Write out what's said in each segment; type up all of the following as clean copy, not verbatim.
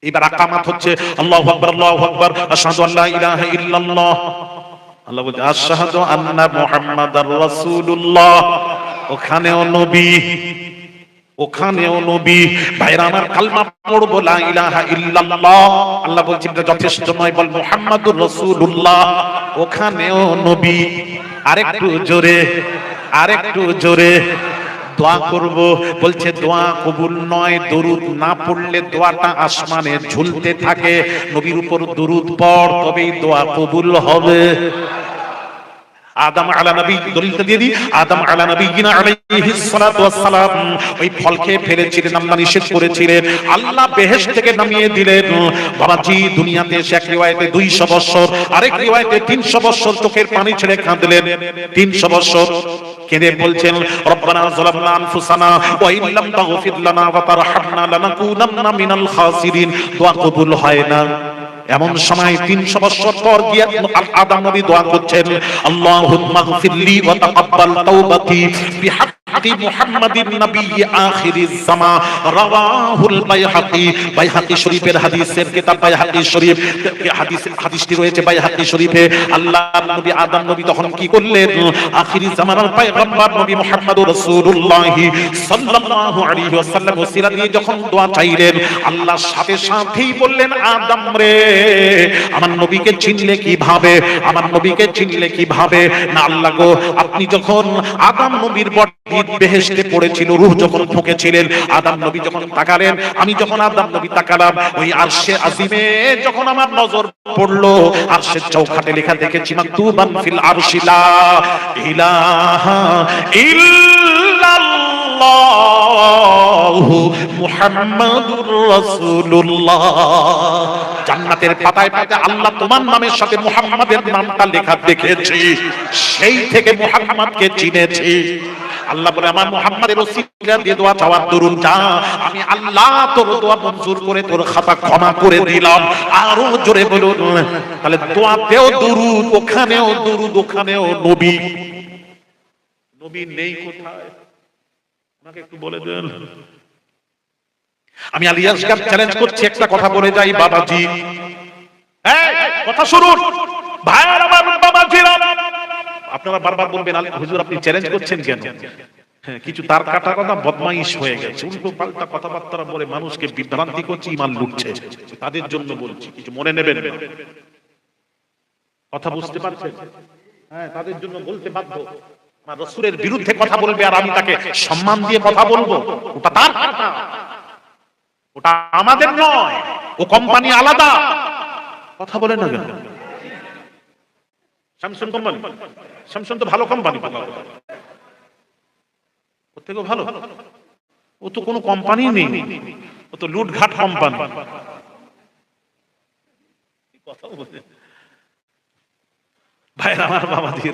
এবার আকামাত হচ্ছে আল্লাহু আকবার আশহাদু আল্লা ইলাহা ইল্লাল্লাহ, আল্লাহ বলছে আশহাদু আন্না মুহাম্মাদার রাসূলুল্লাহ। ওখানেও নবী, ওখানেও নবী। ভাইরা আমার, কালমা পড়বো লা ইলাহা ইল্লাল্লাহ, আল্লাহ বলছেন এটা যথেষ্ট নয়, বল মুহাম্মাদুর রাসূলুল্লাহ, ওখানেও নবী। আরেকটু জোরে, আরেকটু জোরে। দোয়া করব, বলছে দোয়া কবুল নয় দরুদ না পড়লে দোয়াটা আসমানে ঝুলতে থাকে। নবীর উপর দরুদ পড়, তবেই দোয়া কবুল হবে। আদম আলা নবী, দলিলটা দিয়ে দিই, আদম আলা নবীনা আলাইহিস সালাতু ওয়াস সালাম ওই ফল খেয়ে ফেলেছিলেন, আল্লাহ নিষেধ করেছিলেন, আল্লাহ বেহেশত থেকে নামিয়ে দিলেন। বাবাজি দুনিয়াতে এসে এক রিওয়ায়াতে 200 বছর, আরেক রিওয়ায়াতে 300 বছর চোখের পানি ছেড়ে কাঁদলেন। 300 বছর কেঁদে বলছেন রব্বানা যালামনা আনফুসানা ওয়া ইল্লাম তাগফির লানা ওয়া তারহামনা লানাকুনান্না মিনাল খাসিরিন। দোয়া কবুল হয় না। এমন সময় 300 বছর পর গিয়ে আদম নবী দোয়া করছেন, আল্লাহুম্মা গফিরলি ওয়া তাকাব্বাল তাওবাতি বিহাক্কি মুহাম্মাদিন নবিয়্যি আখিরিজ জামান। রাওয়াহুল বাইহাকি, বাইহাকি শরীফের হাদিসের কিতাব বাইহাকি শরীফ, হাদিসটি রয়েছে বাইহাকি শরীফে। আল্লাহর নবী আদম নবী তখন কি করলেন, আখিরিজ জামানের পয়গম্বর নবী মুহাম্মদুর রাসূলুল্লাহ সাল্লাল্লাহু আলাইহি ওয়াসাল্লাম ওসিলা দিয়ে যখন দোয়া চাইলেন, আল্লাহ সাথে সাথেই বললেন, আদম রে আমার নবীকে চিনলে কিভাবে, আমার নবীকে চিনলে কিভাবে? না আল্লাহ গো, আপনি যখন আদম নবীর বডি বেহেশতে পড়েছিল, রূহ যখন ঢুকেছিলেন, আদম নবী যখন তাকালেন, আমি যখন আদম নবী তাকালাম, ওই আরশে আজিমে যখন আমার নজর পড়লো, আরশের চৌখাটে লেখা দেখেছি মাকতুবান ফিল আরশি লা ইলাহা ইল্লাল্লাহু মুহাম্মাদুর রাসূলুল্লাহ। জান্নাতের পাতায় পাতায় আল্লাহ তোমার নামের সাথে মুহাম্মাদের নামটা লেখা দেখেছি, সেই থেকে মুহাম্মাদকে চিনেছি। আল্লাহ বলে আমার মুহাম্মাদের ওসিলা দিয়ে দোয়া চাওয়ার দরুন যা, আমি আল্লাহ তোর দোয়া মঞ্জুর করে তোর খাতা ক্ষমা করে দিলাম। আরো জোরে বলুন। তাহলে দোয়াতেও দরুদ, ওখানেও দরুদ, ওখানেও নবী। নবী নেই কোথায় আমাকে একটু বলে দেন। আমি আলী আসগার চ্যালেঞ্জ করছি, একটা কথা বলে যাই বাবাজি, কথা শুনুন ভাইয়ের আমার বাবাজিরা। আপনারা বারবার বলবেন হুজুর আপনি চ্যালেঞ্জ করছেন কেন? হ্যাঁ, কিছু তার কাটা কথা বদমাইশ হয়ে গেছে, উল্টো পাল্টা কথাবার্তা বলে মানুষকে বিভ্রান্তি করছে, ঈমান লুটছে, তাদের জন্য বলছি, কিছু মনে নেবেন না। কথা বুঝতে পারছেন? হ্যাঁ, তাদের জন্য বলতে বাধ্য। আমার রাসূলের বিরুদ্ধে কথা বলবে আর আমি তাকে সম্মান দিয়ে কথা বলবো, ওটা তার কথা, ওটা আমাদের নয়, ও কোম্পানি আলাদা। কথা বলে না কেন? স্যামসাং কোম্পানি, স্যামসাং তো ভালো কোম্পানি, ওর থেকেও ভালো। ও তো কোনো কোম্পানি নেই, ও তো লুটঘাট কোম্পানি। কথা বলে ভাইরা আমার বাবা দিয়ে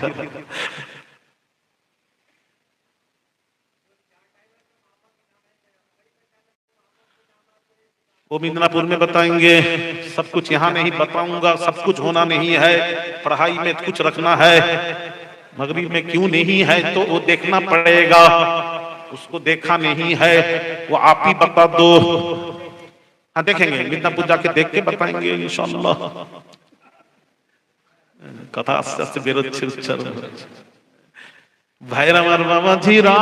वो मिदनापुर में बताएंगे, सब कुछ यहाँ नहीं बताऊंगा, सब कुछ होना नहीं है, पढ़ाई में कुछ रखना है, मगरिब में क्यों नहीं है तो वो देखना पड़ेगा, उसको देखा नहीं है, वो आप ही बता दो। हाँ देखेंगे, मिदनापुर जाके देख के बताएंगे इंशाअल्लाह। कथा आस्ते आस्ते बेरोচ্ছে উচ্চারণ। ভাইরা আমার বাবাজিরা,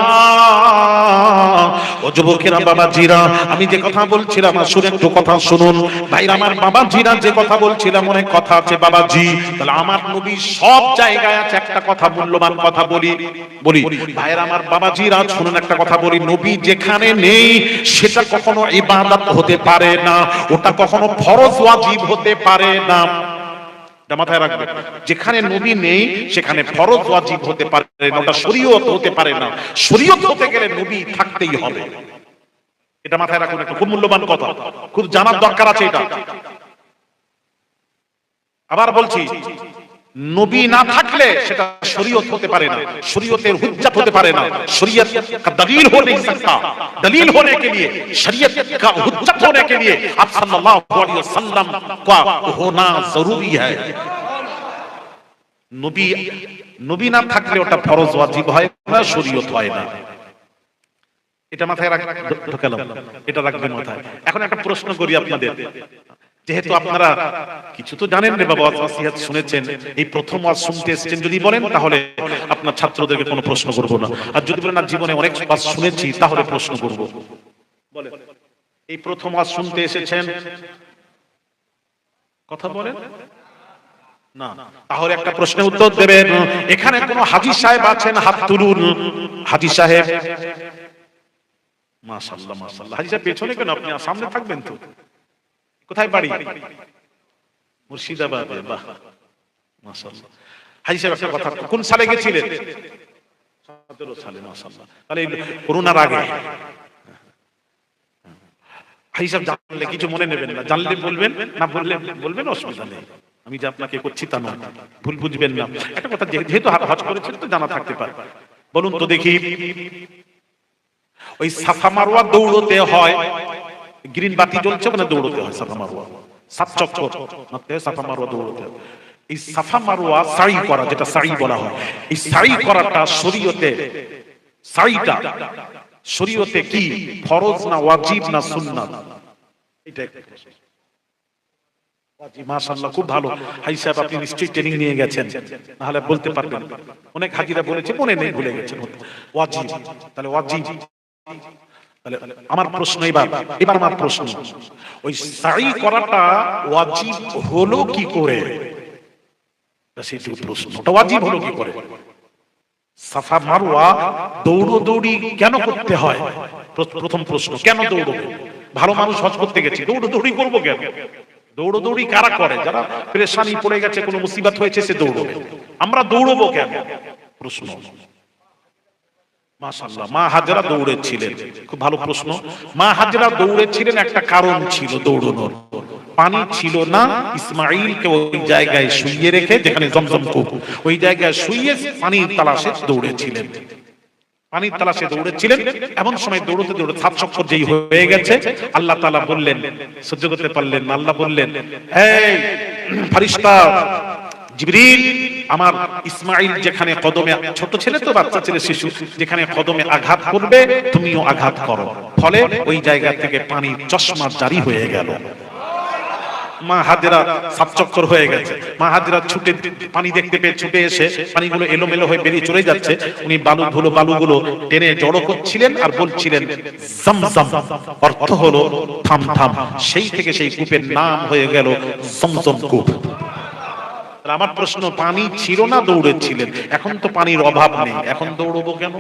ও যুবকেরা বাবাজিরা, আমি যে কথা বলছিলাম আসলে একটু কথা শুনুন। ভাইরা আমার বাবাজিরা, যে কথা বলছিলাম অনেক কথা আছে বাবাজি। তাহলে আমার নবী সব জায়গায় আছে, একটা কথা মূল্যবান কথা বলি ভাইরা আমার বাবাজিরা শুনুন, একটা কথা বলি, নবী যেখানে নেই সেটা কখনো ইবাদত হতে পারে না, ওটা কখনো ফরজ ওয়াজিব হতে পারে না। মাথায় রাখবেন, যেখানে নবী নেই সেখানে ফরজ ওয়াজিব হতে পারে না, ওটা শরীয়ত হতে পারে না। শরীয়ত হতে গেলে নবী থাকতেই হবে, এটা মাথায় রাখুন, একটা খুব মূল্যবান কথা, খুব জানার দরকার আছে এটা। আবার বলছি, নবী না থাকলে সেটা শরীয়ত হতে পারে না, শরীয়তের হুজ্জত হতে পারে না, শরীয়ত का दलील हो नहीं सकता। दलील होने के लिए, शरीयत का हुज्जत होने के लिए आप सल्लल्लाहु अलैहि वसल्लम का होना जरूरी है। নবী না থাকলে ওটা ফরজ ওয়াজিব হয় না, শরীয়ত হয় না। এটা মাথায় ঢোকালাম, এটা রাখবেন মাথায়। এখন একটা প্রশ্ন করি আপনাদের, যেহেতু আপনারা কিছু তো জানেন রে বাবা, ওয়াসিয়াত শুনেছেন, এই প্রথম ওয়াজ শুনতে এসেছেন, যদি বলেন তাহলে আপনার ছাত্রদেরকে কোনো প্রশ্ন করব না, আর যদি বলেন না জীবনে অনেক ওয়াজ শুনেছি তাহলে প্রশ্ন করব। বলেন, এই প্রথম ওয়াজ শুনতে এসেছেন? কথা বলেন না, তাহলে একটা প্রশ্নের উত্তর দেবেন। এখানে কোন হাজী সাহেব আছেন? হাত তুলুন। হাজী সাহেব, মাশাআল্লাহ মাশাআল্লাহ। হাজী সাহেব পেছনে কেন, আপনি সামনে থাকবেন তো। কোথায় বাড়ি? মুর্শিদাবাদে। বাহ মাশাআল্লাহ। হাজী সাহেব একটা কথা, কোন সালে গেছিলেন? 17 সালে। মাশাআল্লাহ, তাহলে করোনার আগে। হাজী সাহেব জানলে কিছু মনে নেবেন না, জানলে বলবেন, না বললে বলবেন, অসুবিধা নেই। আমি যে আপনাকে করছি তা নয়, ভুল বুঝবেন না। একটা কথা, যেহেতু হজ করেছেন তো জানা থাকতে পারে। বলুন তো দেখি, ওই সাফা মারওয়া দৌড়তে হয়, গ্রিন বাতি জ্বলছে মানে দৌড়তে হয়, সাফা মারওয়া 7 চক্কর মারতে হয়, সাফা মারওয়া দৌড়তে হয়। এই সাফা মারওয়া সাই করা, যেটা সাই বলা হয়, এই সাই করাটা শরীয়তে, সাইটা শরীয়তে কি ফরজ না ওয়াজিব না সুন্নাত? এটা মাশাআল্লাহ, খুব ভালো। হাজী সাহেব আপনি নিশ্চয়ই ট্রেনিং নিয়ে গেছেন, নাহলে বলতে পারবেন। অনেক হাজীরা বলেছে, মনে নেই, ভুলে গেছেন। ওয়াজিব, তাহলে ওয়াজিব। তাহলে আমার প্রশ্ন, এবার আমার প্রশ্ন, ওই সাই করাটা ওয়াজিব হলো কি করে? সেটি প্রশ্নটা, ওয়াজিব হলো কি করে? সাফা মারওয়া দৌড়দৌড়ি কেন করতে হয়? প্রথম প্রশ্ন, কেন দৌড়বে? ভালো মানুষ হজ করতে গেছে, দৌড়দৌড়ি করবো কেন? দৌড়দৌড়ি কারা করে? যারা পেরেশানি পড়ে গেছে, কোনো মুসিবত হয়েছে, সে দৌড়বে। আমরা দৌড়বো কেন? প্রশ্ন। মাশাআল্লাহ, মা হাজরা দৌড়েছিলেন, খুব ভালো প্রশ্ন। মা হাজরা দৌড়েছিলেন, একটা কারণ ছিল দৌড়ানোর। পানি ছিল না, ইসমাঈলকে ওই জায়গায় শুইয়ে রেখে, যেখানে জমজম কূপ, ওই জায়গায় শুইয়ে পানির তালাশে দৌড়েছিলেন। পানির তালাশে দৌড়েছিলেন, এমন সময় দৌড়তে দৌড়তে 7 চক্কর যেই হয়ে গেছে, আল্লাহ তাআলা বললেন, সহ্য করতে পারলেন না, আল্লাহ বললেন, এই ফেরেশতা জিবরিল, আমার ইসমাঈল যেখানে কদমে, ছোট ছেলে তো, বাচ্চা ছেলে, শিশু, যেখানে কদমে আঘাত করবে তুমিও আঘাত করো। ফলে ওই জায়গা থেকে পানির চশমা জারি হয়ে গেল। মা হাজরা 7 চক্কর হয়ে গেছে। মা হাজরা ছুটে পানি দেখতে পেয়ে ছুটে এসে, পানিগুলো এলোমেলো হয়ে বেরিয়ে চলে যাচ্ছে, উনি বালুগুলো টেনে জড়ো করছিলেন আর বলছিলেন জমজম, অর্থ হলো থাম থাম। সেই থেকে সেই কূপের নাম হয়ে গেল জমজম কূপ। আমার প্রশ্ন, পানি ছিল না, দৌড়েছিলেন, এখন তো পানির অভাব নেই, এখন দৌড়বো কেন?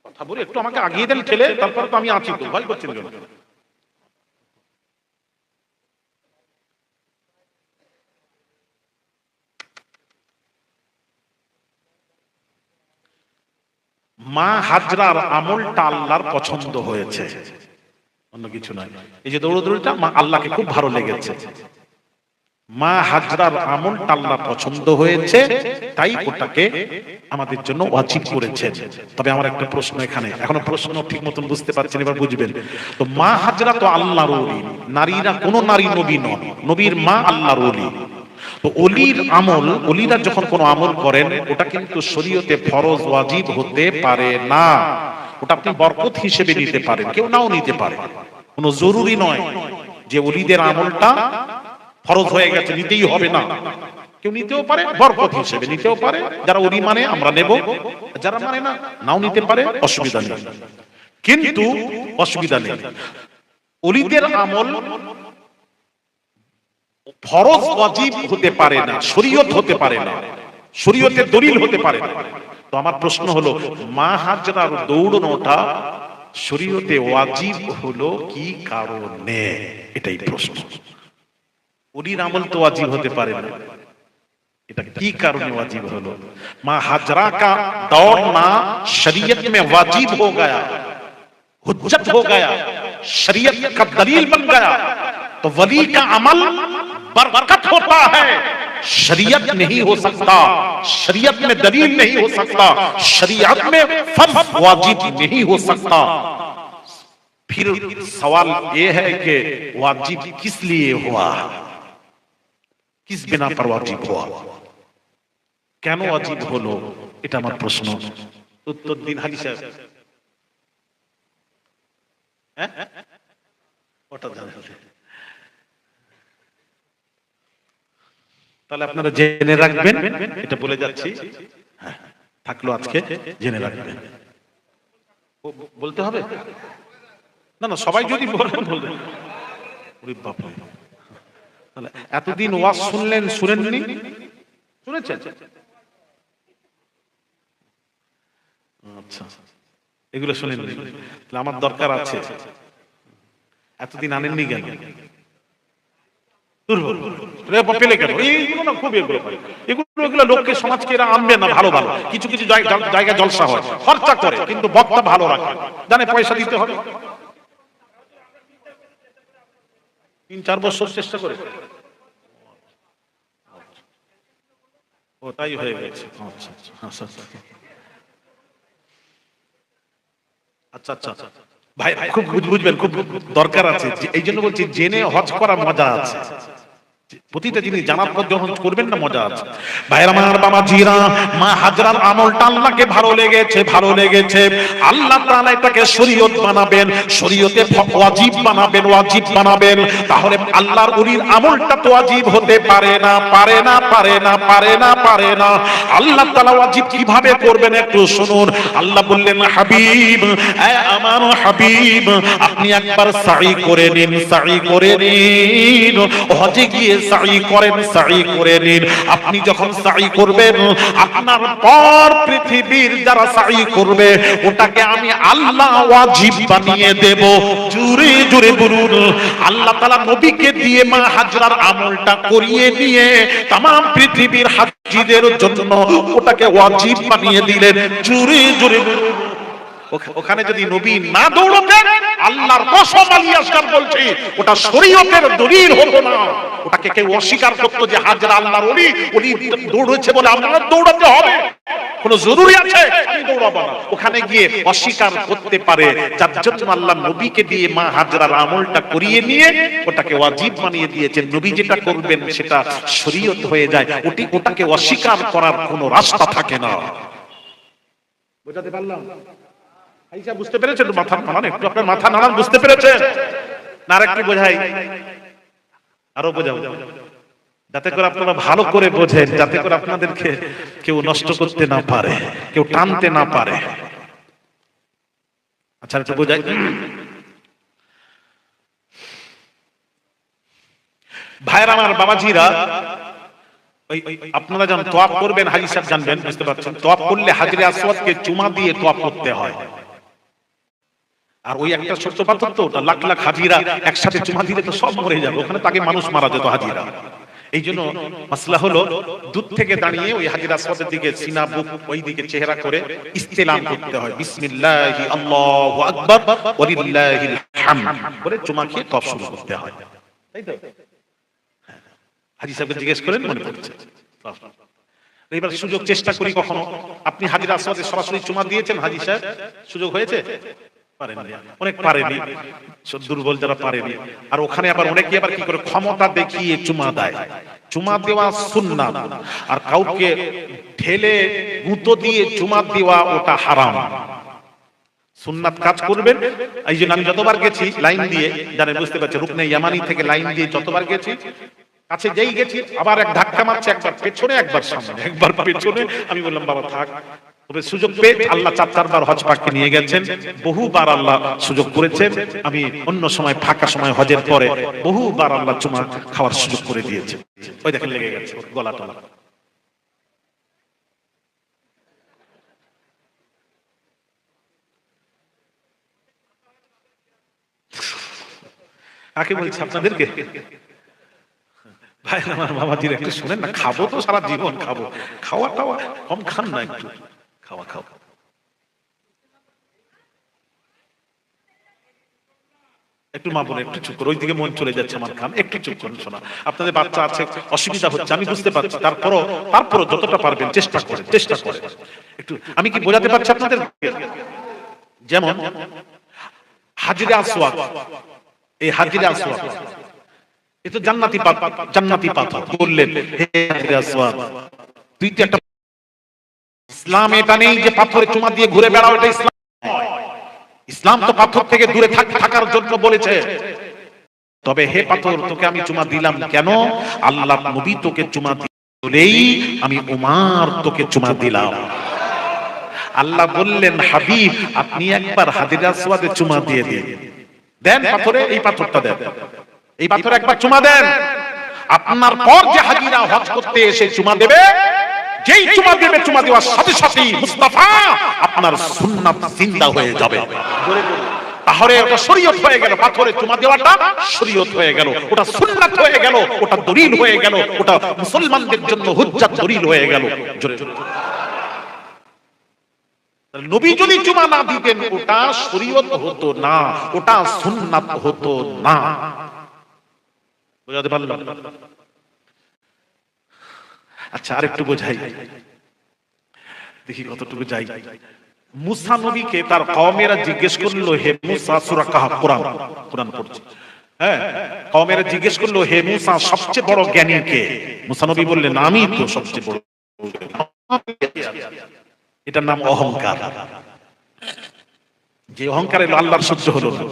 কথা বলে একটু আমাকে আগিয়ে দেন ঠেলে, তারপর তো আমি আছি, তো ভয় করছেন কেন? মা হাজরার আমলটা আল্লাহর পছন্দ হয়েছে, অন্য কিছু নয়। এই যে দৌড়দৌড়িটা মা আল্লাহকে খুব ভালো লেগেছে, মা হাজরার আমলটা আল্লাহ পছন্দ হয়েছে, তাই ওটাকে আমাদের জন্য ওয়াজিব করেছেন। তবে আমার একটা প্রশ্ন এখানে, এখনো প্রশ্ন ঠিক মতন বুঝতে পারছেন, এবার বুঝবেন। তো মা হাজরা তো আল্লাহর ওলি, নারীরা কোন নারী নবী নন, নবীর মা আল্লাহর ওলি। তো ওলির আমল, ওলিরা যখন কোনো আমল করেন, ওটা কিন্তু শরীয়তে ফরজ ওয়াজিব হতে পারে না। ওটা আপনি বরকত হিসেবে নিতে পারেন, কেউ নাও নিতে পারে, কোনো জরুরি নয় যে ওলিদের আমলটা ফরজ হয়ে গেছে নিতেই হবে না। কেউ নিতেও পারে, বরকত হিসেবে নিতেও পারে। যারা ওলি মানে আমরা নেব, যারা মানে না নাও নিতে পারে, অসুবিধা নেই। কিন্তু অসুবিধা নেই, ওলিদের আমল ফরজ ওয়াজিব হতে পারে না, শরীয়ত হতে পারে না, শরীয়তের দলিল হতে পারে না। তো আমার প্রশ্ন হলো, মা হাজরার দৌড়ানোটা শরীয়তে ওয়াজিব হলো কি কারণে? এটাই প্রশ্ন। ওলির আমল তো ওয়াজিব হতে পারে না, এটা কি কারণে ওয়াজিব হলো? মা হাজরা का दौड़ना शरीयत में वाजिब हो गया, हुज्जत हो गया, शरीयत का दलील बन गया। तो वली का अमल बरकत होता है, शरीयत नहीं हो सकता, शरीयत में दलील नहीं हो सकता, शरीयत में फर्ज वाजिब नहीं हो सकता। फिर सवाल ये है कि वाजिब किस लिए हुआ, किस बिना पर वाजिब हुआ? কেন ওয়াজিব হলো, এটা আমার প্রশ্ন। উত্তর দিন হাজি সাহেব। হ্যাঁ, ওটা জানেন। তাহলে আপনারা জেনে রাখবেন, এটা বলে যাচ্ছি। হ্যাঁ, থাকলো আজকে জেনে রাখবেন। বলতে হবে না, না সবাই যদি বলেন বলবেন। ওরে বাপ রে, তাহলে এতদিন ওয়াজ শুনলেন, শুনেননি? শুনেছেন? আচ্ছা, এগুলো শুনেননি, তাহলে আমার দরকার আছে। এতদিন আনেননি কেন? দুর্বল পেলে কেন? এইগুলো না খুব এগুলো হয়। এগুলো লোককে, সমাজকে এরা আনবে না। ভালো ভালো কিছু কিছু জায়গায় জলসা হয়, খরচা করে, কিন্তু বক্তা ভালো রাখে, জানে পয়সা দিতে হবে। 3-4 বছর চেষ্টা করে, ও তাই হয়ে গেছে। আচ্ছা আচ্ছা আচ্ছা আচ্ছা আচ্ছা ভাই, খুব বুঝবেন, খুব দরকার আছে। এই জন্য বলছি, জেনে হজ করা মজা আছে। প্রতিটা জিনিস জানার পর যখন করবেন না, মজা আছে। ভাইরা আমার, বাবা জিরা, মা হাজরার আমলটা আল্লাহকে ভালো লেগেছে, ভালো লেগেছে। আল্লাহ তাআলা এটাকে শরীয়ত বানাবেন, শরীয়তে ওয়াজিব বানাবেন, ওয়াজিব বানাবেন। তাহলে আল্লাহর ওলির আমলটা তো ওয়াজিব হতে পারে না, পারে না, পারে না, পারে না, পারে না। আল্লাহ তাআলা ওয়াজিব কিভাবে করবেন একটু শুনুন। আল্লাহ বললেন, হাবিব, আমার হাবিব, আপনি একবার সাই করে নিন, সাই করে নিন। হজে গিয়ে সাই করেন, সাই করে নিন। আপনি যখন সাই করবেন, আপনার পর পৃথিবীর যারা সাই করবে, ওটাকে আমি আল্লাহ ওয়াজিব বানিয়ে দেব। জোরে জোরে বলুন। আল্লাহ তাআলা নবীকে দিয়ে মা হাজরার আমলটা করিয়ে নিয়ে तमाम পৃথিবীর হাজীদের জন্য ওটাকে ওয়াজিব বানিয়ে দিলেন। জোরে জোরে বলুন। ওখানে যদি নবী না দৌড়তেন, আল্লাহর কসম আলী আসগার বলছি, ওটা শরীয়তের দলিল হতো না। ওটাকে কেউ অস্বীকার করতো যে হাজরা আল্লাহর ওলি, ওলি দৌড়েছে বলে আমরা দৌড়াতে হবে, কোনো জরুরি আছে আমি দৌড়াবো না। ওখানে গিয়ে অস্বীকার করতে পারে, যার জন্য আল্লাহ নবীকে দিয়ে মা হাজরার আমলটা করিয়ে নিয়ে ওটাকে ওয়াজিব বানিয়ে দিয়েছেন। নবী যেটা করবেন সেটা শরীয়ত হয়ে যায়। ওটাকে অস্বীকার করার কোনো রাস্তা থাকে না। বুঝাতে পারলাম? আইসা বুঝতে পেরেছেন? মাথা নাড়ান, একটু আপনার মাথা নাড়ান, বুঝতে পেরেছেন না? আর একটু বোঝাই, আরো বোঝাবো, যাতে করে আপনারা ভালো করে বোঝেন, যাতে করে আপনাদেরকে কেউ নষ্ট করতে না পারে, কেউ টানতে না পারে। আচ্ছা, একটু বোঝাই। ভাইরা আমার, বাবাজিরা, আপনারা যখন তোয়াফ করবেন, হাজী সাহেব জানবেন, বুঝতে পারছেন, তোয়াফ করলে হাজরে আসওয়াদকে চুমা দিয়ে তোয়াফ করতে হয়। আর ওই একটা ছোট্ট পাথর তো, ওটা লাখ লাখ হাজিরা একসাথে চুমা দিলে তো সব মরে যাবে, ওখানে তাকে মানুষ মারা যেত হাজিরা। এই জন্য মাসলা হলো, দূর থেকে দাঁড়িয়ে ওই হাজির আসওয়াদের দিকে সিনা, বুক ওই দিকে চেহারা করে ইস্তেলাম করতে হয়। বিসমিল্লাহি আল্লাহু আকবার ওয়ালিল্লাহিল হামদ বলে চুমা খেয়ে তওয়াফ শুরু করতে হয়, তাই তো? হাজী সাহেবকে জিজ্ঞেস করেন, মনে পড়ছে। এবার সুযোগ চেষ্টা করি, কখনো আপনি হাজির আসওয়াদে সরাসরি চুমা দিয়েছেন হাজী সাহেব? সুযোগ হয়েছে? অনেক পারেনি, দুর্বল যারা পারেনি। আর ওখানে আবার অনেকে আবার কি করে, ক্ষমতা দেখিয়ে চুমা দেয়। চুমা দেওয়া সুন্নাত, আর কাউকে ঢেলে গুঁতো দিয়ে চুমা দেওয়া ওটা হারাম। সুন্নাত কাজ করবেন। এই জন্য আমি যতবার গেছি লাইন দিয়ে, জানেন, বুঝতে পারছেন, রুকনে ইয়ামানি থেকে লাইন দিয়ে যতবার গেছি, কাছে যেই গেছি আবার এক ধাক্কা মারছে, একবার পেছনে, একবার সামনে, একবার পেছনে। আমি বললাম, বাবা থাক। তবে সুযোগ পেয়ে আল্লাহ 4-4 বার হজ পাককে নিয়ে গেছেন, বহুবার আল্লাহ সুযোগ করেছেন। আমি অন্য সময়, ফাঁকা সময়, হজের পরে বহুবার আল্লাহ চুমা খাওয়ার সুযোগ করে দিয়েছে। ওই দেখেন লেগে গেছে গলা টলা। কাকে বলছি? আপনাদেরকে? ভাই আমার, বাবাজির একটু শুনেন না, খাবো তো সারা জীবন খাবো, খাওয়া টাওয়া কম খান না, একটু খাওয়া খাও। একটু মা বলে একটু চুপ করো, ওই দিকে মন চলে যাচ্ছে আমার, খান, একটু চুপ করুন। শোনা, আপনাদের বাচ্চা আছে, অসুবিধা হচ্ছে, আমি বুঝতে পারছি, তারপরও যতটা পারবেন চেষ্টা করেন, চেষ্টা করেন একটু। আমি কি বোঝাতে পারছি আপনাদের? যেমন হাজরে আসওয়াদ, এই হাজরে আসওয়াদ এ তো জান্নাতি পাথর, জান্নাতি পাথর। বললেন, হে হাজরে আসওয়াদ, তুই তো একটা ইসলাম এটা নেই যে পাথরে চুমা দিয়ে ঘুরে বেড়াও, এটা ইসলাম নয়। ইসলাম তো পাথর থেকে দূরে থাকার জন্য বলেছে। তবে হে পাথর, তোকে আমি চুমা দিলাম কেন? আল্লাহ নবী তোকে চুমা দিলেই আমি উমার তোকে চুমা দিলাম। আল্লাহ বললেন, হাবিব আপনি একবার হাদিরা আসওয়াদে চুমা দিয়ে দিন। দেন পাথরে, এই পাথরটা দেন, এই পাথরে একবার চুমা দেন। আপনার পর যে হাজিরা হজ করতে এসে চুমা দেবে, যেই চুমা দেবে, চুমা দেওয়ার সাথে সাথেই মুস্তাফা আপনার সুন্নাত জিন্দা হয়ে যাবে। তাহলে ওটা শরীয়ত হয়ে গেল, পাথরে চুমা দেওয়াটা শরীয়ত হয়ে গেল, ওটা সুন্নাত হয়ে গেল, ওটা দলিল হয়ে গেল, ওটা মুসলমানদের জন্য হুজ্জাত দলিল হয়ে গেল। নবী যদি চুমা না দিতেন ওটা শরীয়ত হতো না, ওটা সুন্নাত হতো না। বুঝাতে পারলাম? আচ্ছা আরেকটু বোঝাই, দেখি কতটুকু যাই। মুসা নবীকে তার কওমেরা জিজ্ঞেস করলো, হে মুসা, সূরা কাহফ, কোরআন পড়ছে, হ্যাঁ, কওমেরা জিজ্ঞেস করলো, হে মুসা সবচেয়ে বড় জ্ঞানী কে? মুসা নবী বললেন, আমি তো সবচেয়ে বড়। এটার নাম অহংকার। যে অহংকারে আল্লাহর সহ্য হলো না,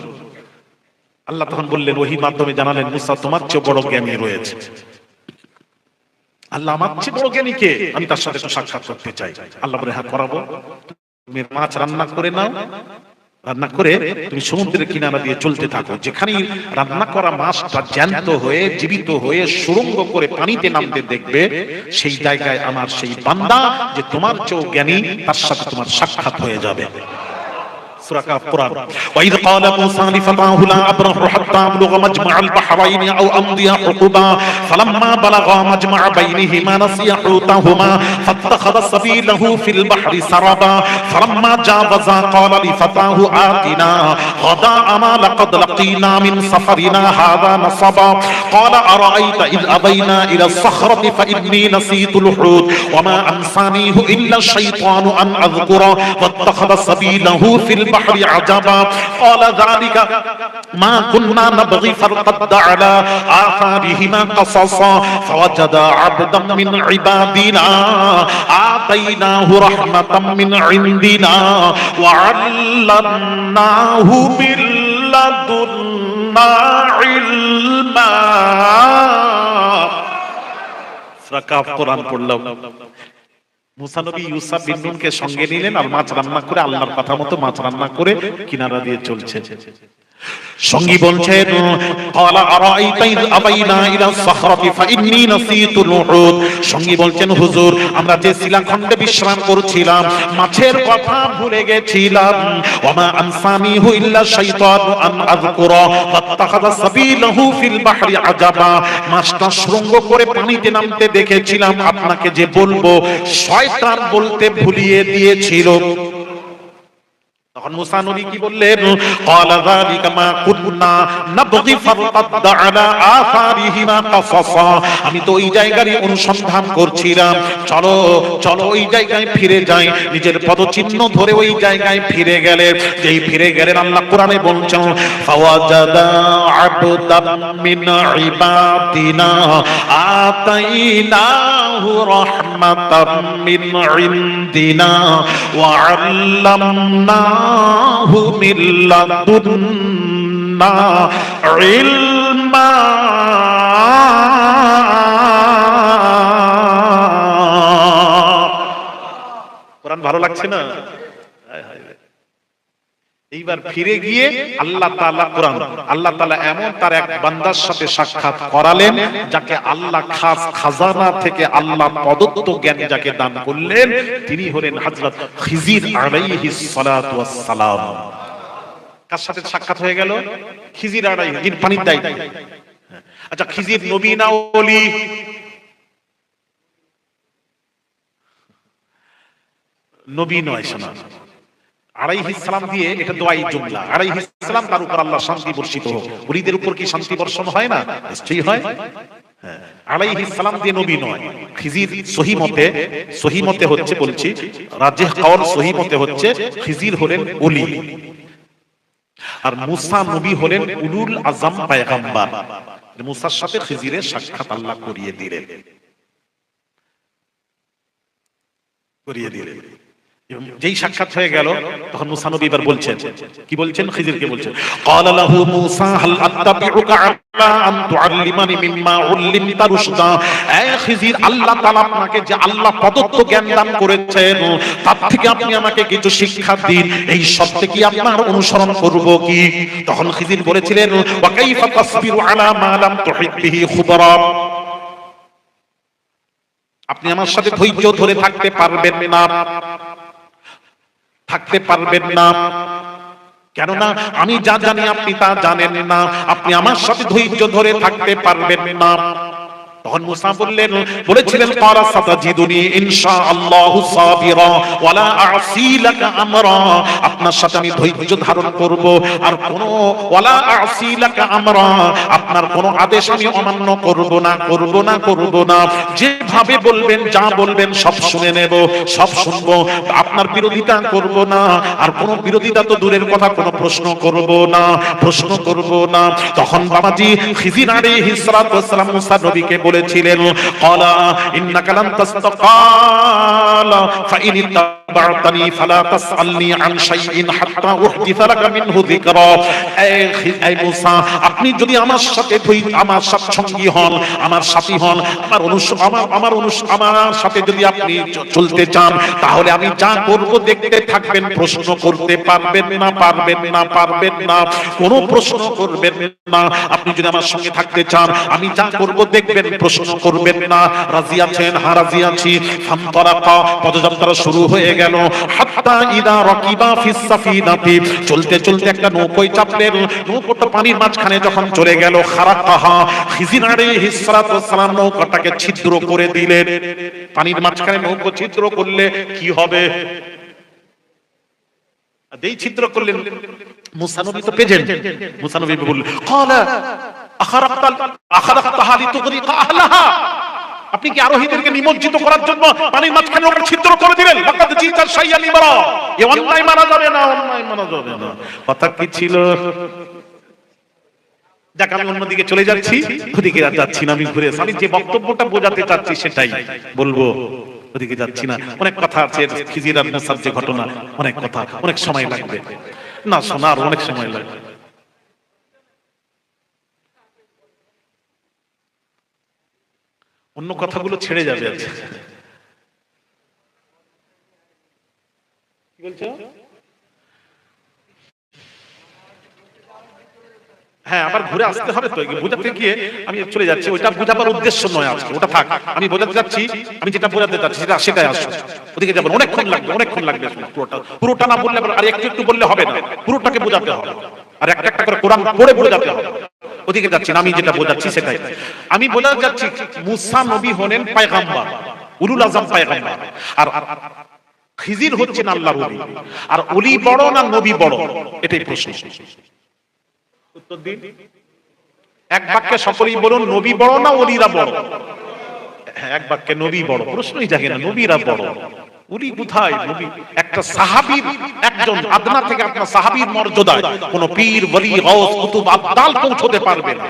আল্লাহ তখন বললেন, ওহীর মাধ্যমে জানালেন, মুসা তোমার চেয়ে বড় জ্ঞানী রয়েছে। আল্লাহ, আমার চেয়ে বড় জ্ঞানী কে? আমি তার সাথে সাক্ষাৎ করতে চাই। আল্লাহ বলে, হ্যাঁ করাবো। তুমি মাছ রান্না করে নাও, রান্না করে তুমি সমুদ্রের কিনারা দিয়ে চলতে থাকো। যেখানে রান্না করা মাছটা জ্যান্ত হয়ে জীবিত হয়ে সুরঙ্গ করে পানিতে নামতে দেখবে, সেই জায়গায় আমার সেই বান্দা যে তোমার চেয়েও জ্ঞানী, তার সাথে তোমার সাক্ষাৎ হয়ে যাবে। সূরা কাহফ, কোরআন। ওয়াইদ ক্বালা মূসা লিফাতাহু লা আবরাহু হাত্তা আবলুগা মাজমা'আল বাহরাইনি আও আমদিয়া হুকুবা ফালাম্মা বালাগা মাজমা'a বাইনিহিমা নাসিয়া হুতাহুমা ফাত্তাখাযা সাবিলাহু ফিল বাহরি সারাবা ফালাম্মা জাওয়াজা ক্বালা লিফাতাহু আতিনা গাদা'না লাকাদ লাকিনা মিন সাফারিনা হাযা নাসাবা ক্বালা আরাআইতা ইয আবাইনা ইলা الصخرة فإني نسيت الحوت وما أنسانيه إلا الشيطان أن أذكره واتخذ سبيله في البحر عجبا قال ذلك ما كنا نبغي فارتد على آثارهما قصصا فوجدا عبدا من عبادنا آتيناه رحمة من عندنا وعلمناه من لدنا علما। সূরা কাহফ কোরআন পড়লাম। মুসা নবী ইউসুফ বিন নুনকে সঙ্গে নিলেন আর মাছ রান্না করে, আল্লাহর কথা মতো মাছ রান্না করে কিনারা দিয়ে চলছে। সঙ্গী বলছেন, ক্বালা আরাআইতা ইয আবাইনা ইলা সাখরাতি ফাইন্নী নাসিতুল হুত। সঙ্গী বলছেন, হুজুর আমরা যে শিলাখণ্ডে বিশ্রাম করছিলাম, মাছের কথা ভুলে গেছিলাম। ওয়ামা আনসানিহু ইল্লা শাইতানু আন আযকুরা ফাত্তাখাযা সাবিলাহু ফিল বাহরি আজাবা। মাছটা সুরঙ্গ করে পানিতে নামতে দেখেছিলাম, আপনাকে যে বলবো শয়তান বলতে ভুলিয়ে দিয়েছিল। তখন মুসা নবী কি বললেন? ক্বালা যালিকা মা কুননা নাবগি ফারতাদ্দা আলা আসারিহিমা কাসাসা। আমি তো ওই জায়গারই অনুসন্ধান করছিলাম, চলো চলো ওই জায়গায় ফিরে যাই। নিজের পদচিহ্ন ধরে ওই জায়গায় ফিরে গেলেন। যেই ফিরে গেলেন, আল্লাহ কোরআনে বলছেন, ফাওয়াজাদা আবদাম মিন ইবাদিনা আতাইনাহু রাহমাতাম মিন ইনদিনা ওয়া আল্লামনাহু মিন লাদুন্না ইলমা। কোরআন ভালো লাগছে না? এইবার ফিরে গিয়ে আল্লাহ তাআলা কোরআন, আল্লাহ তাআলা এমন তার এক বান্দার সাথে সাক্ষাৎ করালেন, যাকে আল্লাহ খাস খাজানা থেকে আল্লাহ প্রদত্ত জ্ঞান যাকে দান করলেন, তিনি হলেন হযরত খিজির আলাইহিস সালাতু ওয়াস সালাম। কার সাথে সাক্ষাৎ হয়ে গেল? খিজির আলাইহিস, যিনি পানির দায়ী। আচ্ছা, খিজির নবী না ওলি? নবী নয়, শোনা। আলাইহিস সালাম দিয়ে এটা দোয়াই জুমলা। আলাইহিস সালাম, তার উপর আল্লাহ শান্তি বর্ষিত হোক। ওলিদের উপর কি শান্তি বর্ষণ হয় না? নিশ্চয়ই হয়। হ্যাঁ, আলাইহিস সালাম দিয়ে নবী নয়। খিজির সহি মতে হচ্ছে, বলছি রাজিহ কাওল সহি মতে হচ্ছে, খিজির হলেন ওলি আর মুসা নবী হলেন উলুল আযম পয়গম্বর। মুসার সাথে খিজিরের সাক্ষাৎ আল্লাহ করিয়ে দিলেন। যেই সাক্ষাৎ হয়ে গেল তখন মুসা নবী এবার বলছেন, কি বলছেন? খিজিরকে বলছেন, ক্বালা লাহু মূসা হাল আত্তাবিউকা আলা আন তুআল্লিমানি মিম্মা উল্লিমতা রুশদা। এ খিজির, আল্লাহ তাআলা আপনাকে যে আল্লাহ প্রদত্ত জ্ঞান দান করেছেন তার থেকে আপনি আমাকে কিছু শিক্ষা দিন, এই সত্যে কি আপনার অনুসরণ করব কি? তখন খিজির বলেছিলেন, ওয়া কাইফা তাসবিরু আলা মা লাম তুহিত বিহি খুবরা। আপনি আমার সাথে ধৈর্য ধরে থাকতে পারবেন না, থাকতে পারবেন না, কেননা আমি যা জানি আপনি তা জানেন না, আপনি আমার সাথে ধৈর্য ধরে থাকতে পারবেন না। তখন মুসা বলেছিলেন, ক্বালা সাতাজিদুনি ইনশাআল্লাহু সাবিরা ওয়ালা আ'সি লাকা আমরা। আপনার সাথে আমি ধৈর্য ধারণ করব আর কোন ওয়ালা আ'সি লাকা আমরা, আপনার কোন আদেশ আমি অমান্য করব না, করব না, করব না। যেভাবে বলবেন, যা বলবেন সব শুনে নেব, সব শুনবো, আপনার বিরোধিতা করব না, আর কোন বিরোধিতা তো দূরের কথা, কোন প্রশ্ন করব না, প্রশ্ন করব না। তখন বাবাজি খিজির আলাইহিস সালাতু ওয়াস সালাম মুসা নবীকে বলেছিলেন, ক্বালা ইন্নাকা লান তাসতাকালা ফাইন ইত্তাবা'তানি ফালা তাসআলনি আন শাইইন হাত্তা উহদিসা লাকা মিনহু যিকরা। এই মুসা, আপনি যদি আমার সাথে আমার সঙ্গী হন, আমার সাথী হন, আমার সাথে যদি আপনি চলতে চান, তাহলে আমি যা করব দেখতে থাকবেন, প্রশ্ন করতে পারবেন না, পারবেন না, পারবেন না, কোনো প্রশ্ন করবেন না। আপনি যদি আমার সঙ্গে থাকতে চান, আমি যা করব দেখবেন, প্রশ্ন করবেন না। রাজি আছেন? হ্যাঁ রাজি আছি। ফান্তলাকা, পদযাত্রা শুরু হয়ে গেল। হাত্তা ইদা রাকিবা ফিস সাফিনাতি, চলতে চলতে একটা নৌকায় চাপলেন। নৌকাটা পানির মাঝখানে যখন চলে গেল, খারাকাহা, খিজির আলাইহিস সালাতু ওয়াস সালাম নৌকাটাকে ছিদ্র করে দিলেন। পানির মাঝখানে নৌকা ছিদ্র করলে কি হবে? দেই ছিদ্র করলেন। মুসা নবী তো পেজেন। মুসা নবী বললেন, ক্বালা আখারাকতাহা লিতুগরিকা আহলাহা। আপনি কি আরোহীদেরকে নিমজ্জিত করার জন্য পানির মাঝখানে নৌকা ছিদ্র করে দিলেন? লাকাদ জিতা শাইয়ান ইমরা, এ অন্যায় মানা যাবে না, অন্যায় মানা যাবে না। কথা কি ছিল? যাক, আমি অন্যদিকে চলে যাচ্ছি, ওদিকে যাচ্ছি না, আমি ঘুরে আমি যে বক্তব্যটা বোঝাতে চাচ্ছি সেটাই বলবো, ওদিকে যাচ্ছি না। অনেক কথা আছে খিজির আর মুসার যে ঘটনা, অনেক কথা, অনেক সময় লাগবে না, শোনার অনেক সময় লাগবে। অন্য কথাগুলো ছেড়ে যাবে। আছে কি বলছো? হ্যাঁ, আবার ঘুরে আসতে হবে তো, বোঝাতে গিয়ে আমি চলে যাচ্ছি। ওইটা বোঝাবার উদ্দেশ্য নয় আজকে, ওটা থাক। আমি বোঝাতে যাচ্ছি, আমি যেটা বোঝাতে যাচ্ছি সেটাই আসছে। ওদিকে যাবেন, অনেকক্ষণ লাগবে, অনেকক্ষণ লাগবে। পুরোটা না বললে আর একটু একটু বললে হবে না, পুরোটাকে বোঝাতে হবে, আর একটা একটা করে কোরআন পড়ে বোঝাতে হবে। ওদিকে যাচ্ছি না, আমি যেটা বোঝাচ্ছি সেটাই। আমি বোঝাতে যাচ্ছি, মুসা নবী হলেন পয়গম্বর, উলুল আযম পয়গম্বর, আর খিজির হচ্ছেন আল্লাহর ওলি। আর ওলি বড় না নবী বড়, এটাই প্রশ্ন। উত্তর দিন, এক বাক্যে সকলেই বলুন, নবী বড় না ওলিরা বড়? হ্যাঁ, এক বাক্যে নবী বড়, প্রশ্নই জাগে না, নবীরা বড়। ওলি কোথায়? নবী একটা সাহাবী, একজন আদনা থেকে আপনার সাহাবীর মর্যাদায় কোন পীর, ওলি, গাউস, কুতুব, আবদাল পৌঁছতে পারবে না।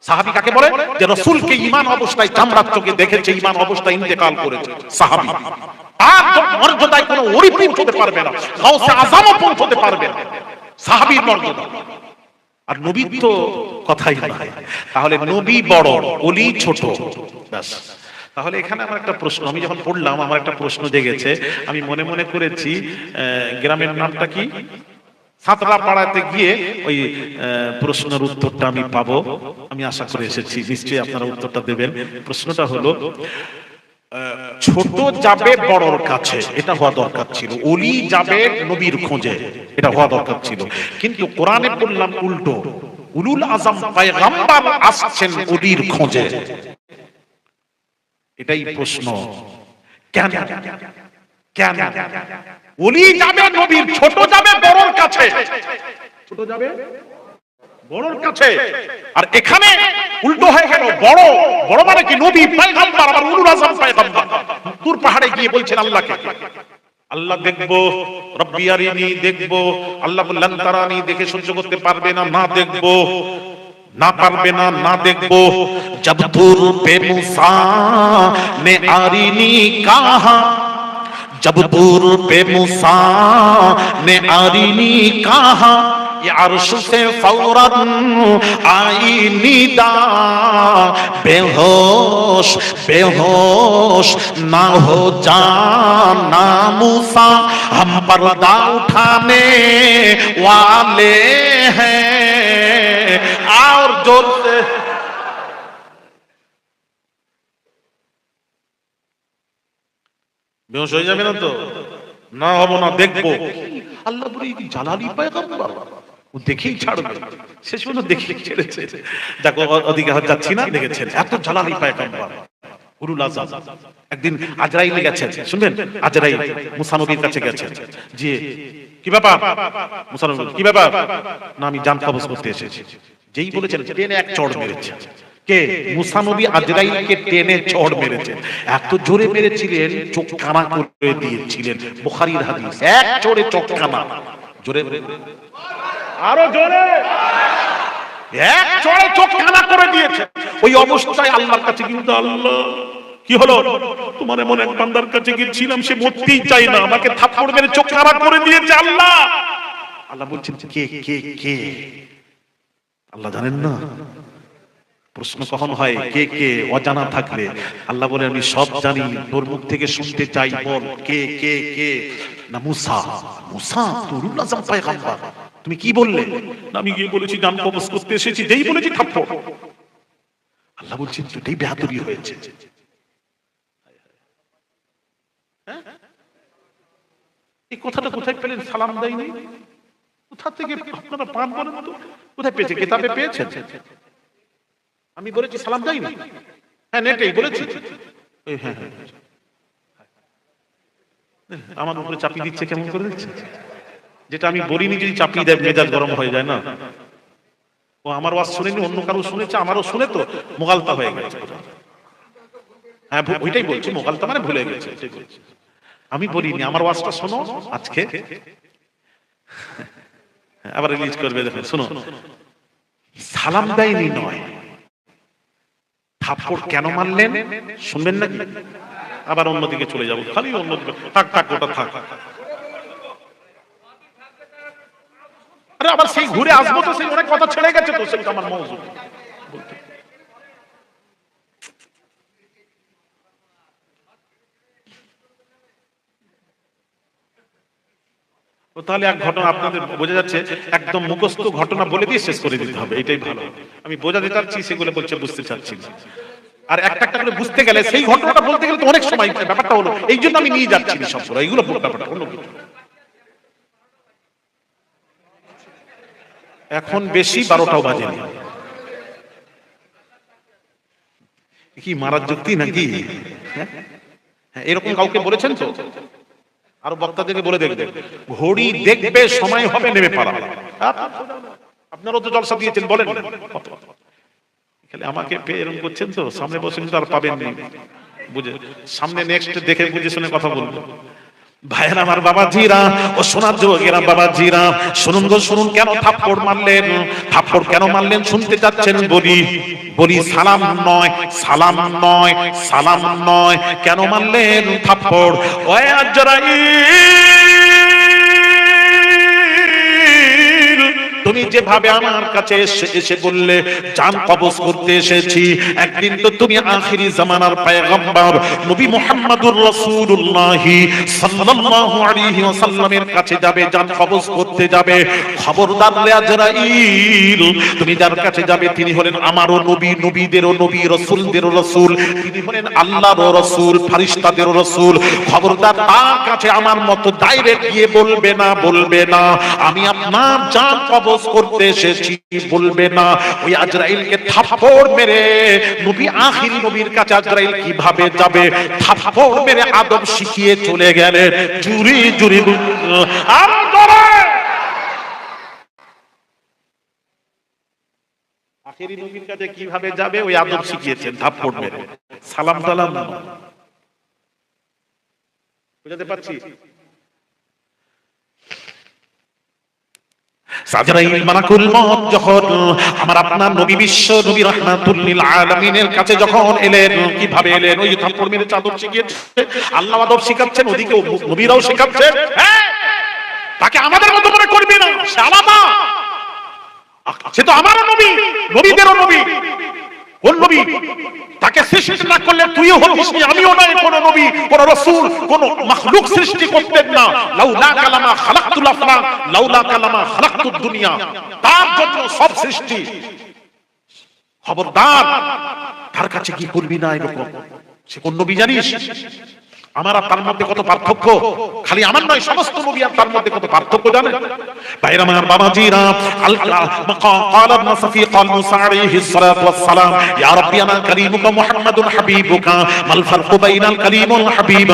সাহাবী কাকে বলে? যে রাসূলকে ঈমান অবস্থায় চামড়ার চোখে দেখেছে, ঈমান অবস্থায় ইন্তেকাল করেছে, সাহাবী। তার মর্যাদায় কোন ওলি পৌঁছতে পারবে না, গাউসে আযমও পৌঁছতে পারবে না, সাহাবীর মর্যাদা। আর নবী তো কথাই নাই। তাহলে নবী বড়, ওলি ছোট, ব্যাস। তাহলে এখানে আমার একটা প্রশ্ন, আমি যখন পড়লাম আমার একটা প্রশ্ন জেগেছে। আমি মনে মনে করেছি, গ্রামের নামটা কি? সাতরা পাড়াতে গিয়ে ওই প্রশ্নের উত্তরটা আমি পাবো, আমি আশা করে এসেছি। নিশ্চয়ই আপনারা উত্তরটা দেবেন। প্রশ্নটা হলো, ছোট যাবে বড়র কাছে, এটা হওয়া দরকার ছিল। ওলি যাবে নবীর খোঁজে, এটা হওয়া দরকার ছিল। কিন্তু কোরআনে বললাম উল্টো, উলুল আযম পয়গম্বর আসছেন ওলির খোঁজে। এটাই প্রশ্ন, কেন? কেন ওলি যাবে নবীর, ছোট যাবে বড়র কাছে, ছোট যাবে বড়র কাছে, আর এখানে উল্টো হয়ে গেল। বড় বড় মানে কি? নবী পয়গম্বর, আবার উলুল আযম পয়গম্বর। তুর পাহাড়ে গিয়ে বলছেন আল্লাহকে, আল্লাহ দেখবো, রব্বি আরিনি দেখবো। আল্লাহ বললেন তারানি, দেখে সহ্য করতে পারবে না, না দেখবো, না পারবে না, না দেখবো। জব তুর পে মুসা নে আরিনি কাহা, जब दूर पे मूसा ने आरीनी कहा, ये अर्श से फौरन आई निदा, बेहोश बेहोश ना हो जाना मूसा, हम पर्दा उठाने वाले हैं। और जोर से বেহুশ হয়ে যাবে না তো? না হব না, দেখবো। আল্লাহ বলে এই জালালি পয়গম্বর, ও দেখেই ছাড়বে, শেষ পর্যন্ত দেখেই ছেড়েছে। দেখো ওদিকে যাচ্ছি না, দেখেছেন এত জালালি পয়গম্বর উলুল আযম। একদিন আজরাইল গেছেন, শুনবেন, আজরাইল মুসা নবীর কাছে গেছেন, যে কি ব্যাপার? মুসা নবী কি ব্যাপার? না আমি জান কবজ করতে এসেছি। যেই বলেছেন টেনে এক চড় মেরেছে। কে? মুসা নবী আজরাইলকে টেনে চড় মেরেছেন। এত জোরে মেরেছিলেন চোখ কানা করে দিয়েছিলেন। বুখারীর হাদিস, এক চড়ে চোখ কানা। জোরে, আরো জোরে, এক চড়ে চোখ কানা করে দিয়েছে। ওই অবস্থায় আল্লাহর কাছে কিন্তু, আল্লাহ কি হলো? তোমার এমন এক বান্দার কাছে গিয়েছিলাম, সে মরতেই চাই না, আমাকে থাপ্পড় মেরে চোখ কানা করে দিয়েছে। আল্লাহ, আল্লাহ বলছেন কে কে কে? আল্লাহ জানেন না? প্রশ্ন কখন হয় কে কে অজানা থাকলে? আল্লাহ বলে আমি সব জানি, তোর মুখ থেকে শুনতে চাই, বল কে কে কে? না মুসা। মুসা তো উলুল আযম পয়গম্বর, তুমি কি বললে? না আমি গিয়ে বলেছি জান কবজ করতে এসেছি, যেই বলেছি থাপ্পড়। আল্লাহ বলছেন এটাই বেয়াদবি হয়েছে। এই কথাটা কোথায় পেলেন? সালাম দেয়নি, কোথা থেকে আপনারা পান বলেন তো? কোথায় পেয়েছে? কিতাবে পেয়েছেন? আমি বলেছি সালাম দেয়নি? হ্যাঁ নেটেই বলেছি। হ্যাঁ হ্যাঁ, আমার উপরে চাপিয়ে দিচ্ছে, কেমন করে দিচ্ছে? যেটা আমি বলিনি যদি চাপিয়ে দেয়, মেজাজ গরম হয়ে যায় না? ও আমার ওয়াজ শুনেনি, অন্য কারো শুনেছে, আমারও শুনে তো মোগালতা হয়ে গেছে। হ্যাঁ ওইটাই বলছি, মোগালতা মানে ভুলে গেছে। আমি বলিনি, আমার ওয়াজটা শোনো আজকে, আবার রিলিজ করবে, দেখো শোনো। সালাম দেয়নি নয়, থাপ্পড় কেন মারলেন শুনবেন নাকি? আবার অন্যদিকে চলে যাবো, খালি অন্যদিকে থাক থাক, ওটা থাক। আরে আবার সেই ঘুরে আসবো তো, সেই অনেক কথা ছেড়ে গেছে তো, সেটা আমার মওজু। তাহলে এক ঘটনা আপনাদের বোঝা যাচ্ছে, একদম মুখস্থ ঘটনা বলে দিয়ে শেষ করে দিতে হবে, এটাই ভালো। আমি বোঝাতে চাচ্ছি, সেগুলো বলছে বুঝতে চাচ্ছি না। আর একটা একটা করে বুঝতে গেলে, সেই ঘটনাটা বলতে গেলে তো অনেক সময়, ব্যাপারটা হলো এই জন্য আমি নিয়ে যাচ্ছি না সবগুলো, এইগুলো ব্যাপারটা অন্য কিছু। এখন বেশি 12টাও বাজেনি, কি মারার যুক্তি নাকি? হ্যাঁ এরকম কাউকে বলেছেন তো? আরো বক্তাদেরকে বলে দেখবেন, ঘড়ি দেখবে সময় হবে নেমে পড়া। আপনারাও তো জলসা দিয়েছেন, বলেন আমাকে পেয়ে এরকম করছেন তো, সামনে বসে কিন্তু আর পাবেন না, বুঝে সামনে নেক্সট দেখে বুঝে শুনে কথা বলবো। ভাইয়ের আমার বাবাজিরা ও সোনার যুবকেরা, বাবাজিরা শুনুন গো শুনুন, কেন থাপ্পড় মারলেন? থাপ্পড় কেন মারলেন শুনতে চাচ্ছেন? বলি সালাম নয়, সালাম নয়, সালাম নয়। কেন মারলেন থাপ্পড়? ওই আজরাইল, তুমি যেভাবে আমার কাছে এসে বললে জান কবজ করতে এসেছি, একদিন তো তুমি আখিরি জামানার পয়গম্বর নবী মুহাম্মদুর রাসূলুল্লাহ সাল্লাল্লাহু আলাইহি ওয়াসাল্লামের কাছে যাবে, জান কবজ করতে যাবে। খবরদার রে আজরাইল, তুমি যার কাছে যাবে তিনি হলেন আমারও নবী, নবীদেরও নবী, রাসূলদেরও রাসূল, তিনি হলেন আল্লাহরও রাসূল, ফেরেশতাদেরও রাসূল। খবরদার তার কাছে আমার মতো ডাইরেক্ট গিয়ে বলবে না, বলবে না আমি আপনার জান কবজ করতে এসেছি, বলবে না। ওই আজরাইলকে থাপ্পড় মেরে, নবী আখিরি নবীর কাছে আজরাইল কিভাবে যাবে, থাপ্পড় মেরে আদব শিখিয়ে চলে গেলেন। জুরি জুরি আরো জোরে, আখিরি নবীর কাছে কিভাবে যাবে ওই আদব শিখিয়েছেন থাপ্পড় মেরে। সালাম সালাম বুঝাতে পারছি? আজরাইল মালাকুল মউত যখন আমার আপনার নবী বিশ্ব নবী রাহমাতুল লিল আলামিনের কাছে যখন এলেন, কিভাবে এলেন? ওই থাপ্পড় মেরে চাদর শিখিয়েছে, আল্লাহ আদব শিখাচ্ছেন, ওদিকে নবীরাও শিখাচ্ছেন। তাকে আমাদের মতো মনে করবি না, সে আলাদা, সে তো আমারও নবী, নবীদেরও নবী। কোন নবী? তাকে সৃষ্টি না করলে তুইও হতিস না, আমিও নয়। কোন নবী, কোন রাসূল, কোন মাখলুক সৃষ্টি করতেন না। লাউলা কালামা খালাকতুল আফলাক, লাউলা কালামা খালাকতুদ দুনিয়া। তার জন্য সব সৃষ্টি। খবরদার, তার কাছে কি করবি না এরকম। সে কোন নবী জানিস? আমার আর তার মধ্যে কত পার্থক্য! খালি আমার নয়, সমস্ত নবী আর তার মধ্যে কত পার্থক্য জানেন? ভাইরা আমার, বাবাজিরা, قال ابن صفي قال موسى عليه الصلاة والسلام يا ربي أنا كريمك محمد حبيبك ما الفرق بين الكريم والحبيب؟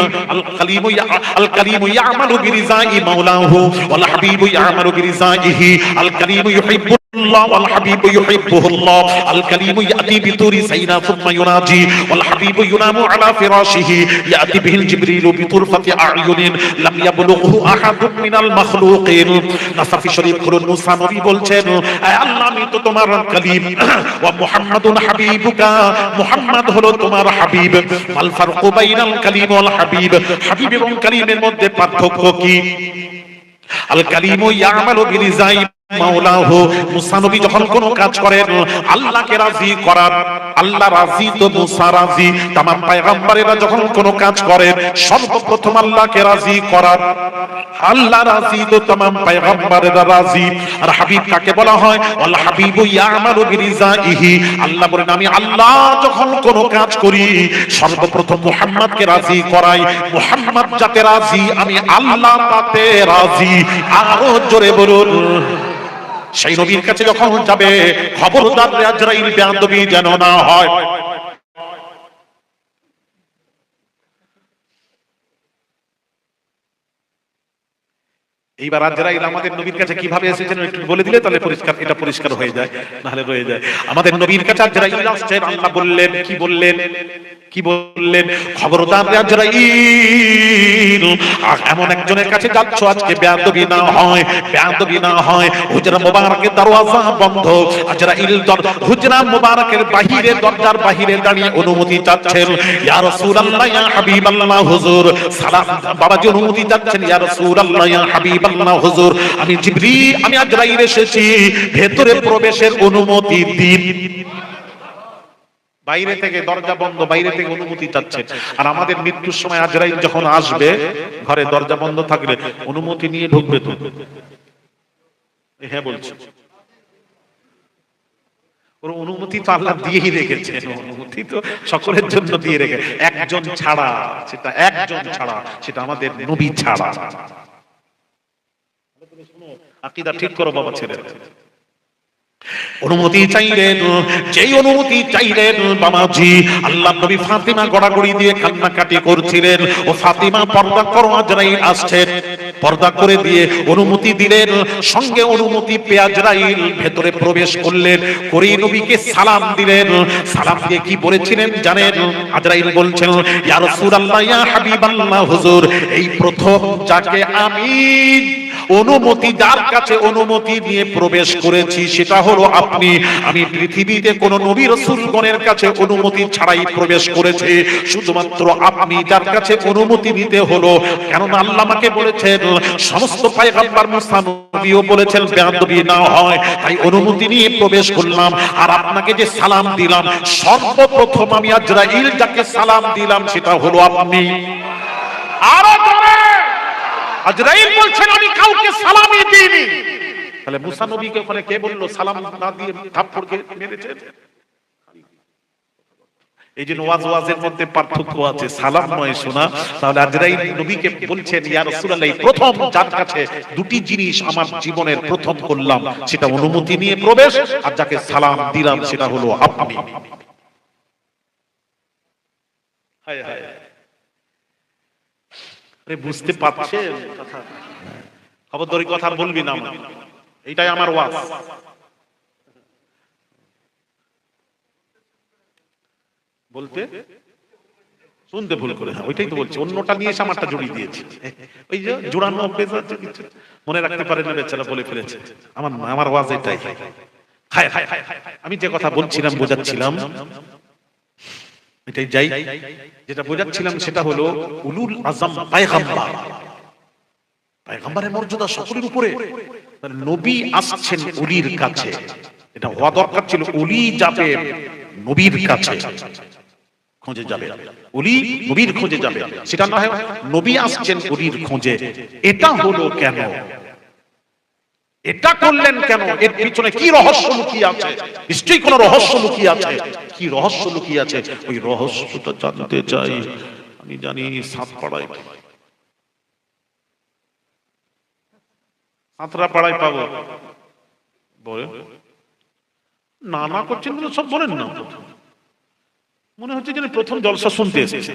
الكريم يعمل برضاء مولاه والحبيب يعمل برضائه. الكريم يحب الله والحبيب يحبه الله. الكريم يأتي بطور سينا ثم يناجي والحبيب ينام على فراشه يأتي به الجبريل بطرفة أعين لم يبلغه أحد من المخلوقين. নাসাফি শরীফ খুলুন, মুসা নবী বলছেন, আয় আল্লাহ, আমি তো তোমার কালিম, ওয়া মুহাম্মাদুন হাবিবুকা, মুহাম্মদ হলো তোমার হাবিব। মাল ফারকু বাইনাল কালিম ওয়াল হাবিব, হাবিব এবং কালিমের মধ্যে পার্থক্য কি? আল কালিমু ইয়ামালু বিরিজাই মাওলাহু, মুসা নবী যখন কোন কাজ করেন আল্লাহকে রাজি করার, আল্লাহ রাজি তো মুসা রাজি। তামাম পয়গম্বরেরা যখন কোন কাজ করেন সর্বপ্রথম আল্লাহকে রাজি করার, আল্লাহ রাজি তো তামাম পয়গম্বরেরা রাজি। আর হাবিব কাকে বলা হয়? ওয়াল হাবিবু ইয়ামালু বিরিজাইহি, আল্লাহ বলেন আমি আল্লাহ যখন কোন কাজ করি সর্বপ্রথম মুহাম্মদকে রাজি করাই। মুহাম্মদ যাতে রাজি, আমি আল্লাহ তাতে রাজি। আরো জোরে বলুন। সেই নবীর কাছে যখন যাবে, খবরদার আজরাইল বেয়াদবি যেন না হয়। এইবার আজরাইল আমাদের নবীর কাছে কিভাবে এসেছেন একটু বলে দিলে তাহলে পরিষ্কার, এটা পরিষ্কার হয়ে যায়, নাহলে রয়ে যায়। আমাদের নবীর কাছে আজরাইল আসছেন, আল্লাহ বললেন, কি বললেন? কি বললেন? খবরদার আজরাইল, এমন একজনের কাছে যাচ্ছ আজকে বেয়াদবি না হয়, বেয়াদবি না হয়। হুজরা মুবারকের দরওয়াজা বন্ধ। আজরাইল হুজরা মুবারকের বাহিরে, দরজার বাহিরে দাঁড়িয়ে অনুমতি চাচ্ছেন। ইয়া রাসূলুল্লাহ, ইয়া হাবিবাল্লাহ, হুজুর সালাম। বাবাজি অনুমতি চাচ্ছেন, ইয়া রাসূলুল্লাহ, ইয়া হাবিবাল্লাহ, হুজুর আমি জিবরিল, আমি আজরাইল এসেছি, ভেতরে প্রবেশের অনুমতি দিন। বাইরে থেকে দরজা বন্ধ, বাইরে থেকে অনুমতি চাচ্ছেন। আর আমাদের মৃত্যুর সময় আজরাইল যখন আসবে, ঘরে দরজা বন্ধ থাকলে অনুমতি নিয়ে ঢুকবে তো? হ্যাঁ বলছে, ওর অনুমতি তো আল্লাহ দিয়েই রেখেছেন, অনুমতি তো সকলের জন্য দিয়ে রেখে, একজন ছাড়া, সেটা একজন ছাড়া, সেটা আমাদের নবী ছাড়া। আকীদা ঠিক করো বাবা, ছেলে। অনুমতি চাইলেন, যেই অনুমতি চাইলেন বাবাজি, আল্লাহ নবী ফাতিমা গড়াগড়ি দিয়ে কান্নাকাটি করছিলেন। ও ফাতিমা, পর্দা করো, আজরাইল আসছেন। পর্দা করে দিয়ে অনুমতি দিলেন। সঙ্গে অনুমতি পেয়ে আজরাইল ভেতরে প্রবেশ করলেন, করে নবীকে সালাম দিলেন। সালাম দিয়ে কি বলেছিলেন জানেন? আজরাইল বলছেন, ইয়া রাসূলুল্লাহ, ইয়া হাবিবাল্লাহ, হুজুর এই প্রথম যাকে আমি অনুমতি, যার কাছে অনুমতি নিয়ে প্রবেশ করেছি সেটা হলো আপনি। আমি পৃথিবীতে কোন নবী রাসূলগণের কাছে অনুমতি ছাড়াই প্রবেশ করেছি, শুধুমাত্র আপনি যার কাছে অনুমতি নিতে হলো। কেননা আল্লাহ আমাকে বলেছেন, সমস্ত পয়গম্বর মুসা নবীও বলেছেন বেয়াদবি না হয়, তাই অনুমতি নিয়ে প্রবেশ করলাম। আর আপনাকে যে সালাম দিলাম, সর্বপ্রথম আমি আজরাইল যাকে সালাম দিলাম সেটা হলো আপনি। আরো জোরে! আজরাইল বলছেন আমি কাউকে সালামই দিইনি। তাহলে মুসা নবীকে ওখানে কে বললো সালাম না দিয়ে থাপ্পড় মেরেছেন? এই যে ওয়াজের মধ্যে পার্থক্য আছে, সালাম নয় শোনা। তাহলে আজরাইল নবীকে বলছেন, ইয়া রাসূলুল্লাহ প্রথম যার কাছে দুটি জিনিস আমার জীবনের প্রথম করলাম সেটা অনুমতি নিয়ে প্রবেশ, আর যাকে সালাম দিলাম সেটা হলো আপনি। হায় হায়, বুঝতে পারছেন কথা? খবরদারি কথা বলবি না, এইটাই আমার ওয়াজ। বলতে শুনতে ভুল করে, হ্যাঁ ওইটাই তো বলছি, অন্যটা নিয়ে এসে আমারটা জড়িয়ে দিয়েছে। ওই যে জোড়ানো অভ্যেস আছে, কিছু মনে রাখতে পারে না, বেচারা বলে ফেলেছে। আমার ওয়াজ এটাই। হায় হায় হায়, আমি যে কথা বলছিলাম, বোঝাচ্ছিলাম, এটাই যাই, যেটা বোঝাচ্ছিলাম সেটা হলো উলুল আজম পয়গম্বর, পয়গম্বরের মর্যাদা সকলের উপরে। নবী আসছেন ওলির কাছে, এটা হওয়া দরকার ছিল। ওলি যাবে নবীর কাছে, খোঁজে যাবে, ওলি নবীর খোঁজে যাবে, সেটা না হয় নবী আসছেন ওলির খোঁজে। এটা হলো কেন? এটা করলেন কেন? এর পিছনে কি রহস্য লুকিয়ে আছে? নিশ্চয়ই কোনো রহস্য লুকিয়ে আছে। কি রহস্য লুকিয়ে আছে? ওই রহস্যটা জানতে চাই। আমি জানি সাতপাড়ায়, সাতরাপাড়ায় পাবো। বলে না না করছেন বলে সব বলেন না, মনে হচ্ছে যেন প্রথম জলসা শুনতে এসেছে।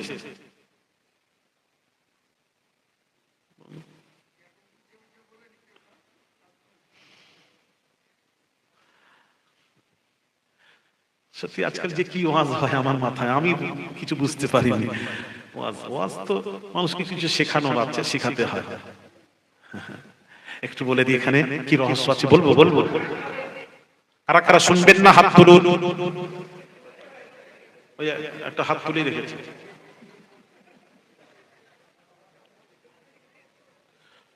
সত্যি আজকাল যে কি ওয়াজ হয় আমার মাথায়, আমি কিছু বুঝতে পারিনি। ওয়াজ তো মানুষকে কিছু শেখানোর আছে, শেখাতে হয়। একটু বলে দিই এখানে কি রহস্য আছে, বলবো বলবো। কারা কারা শুনবেন না হাত তুলুন। ওই একটা হাত তুলে রেখেছে।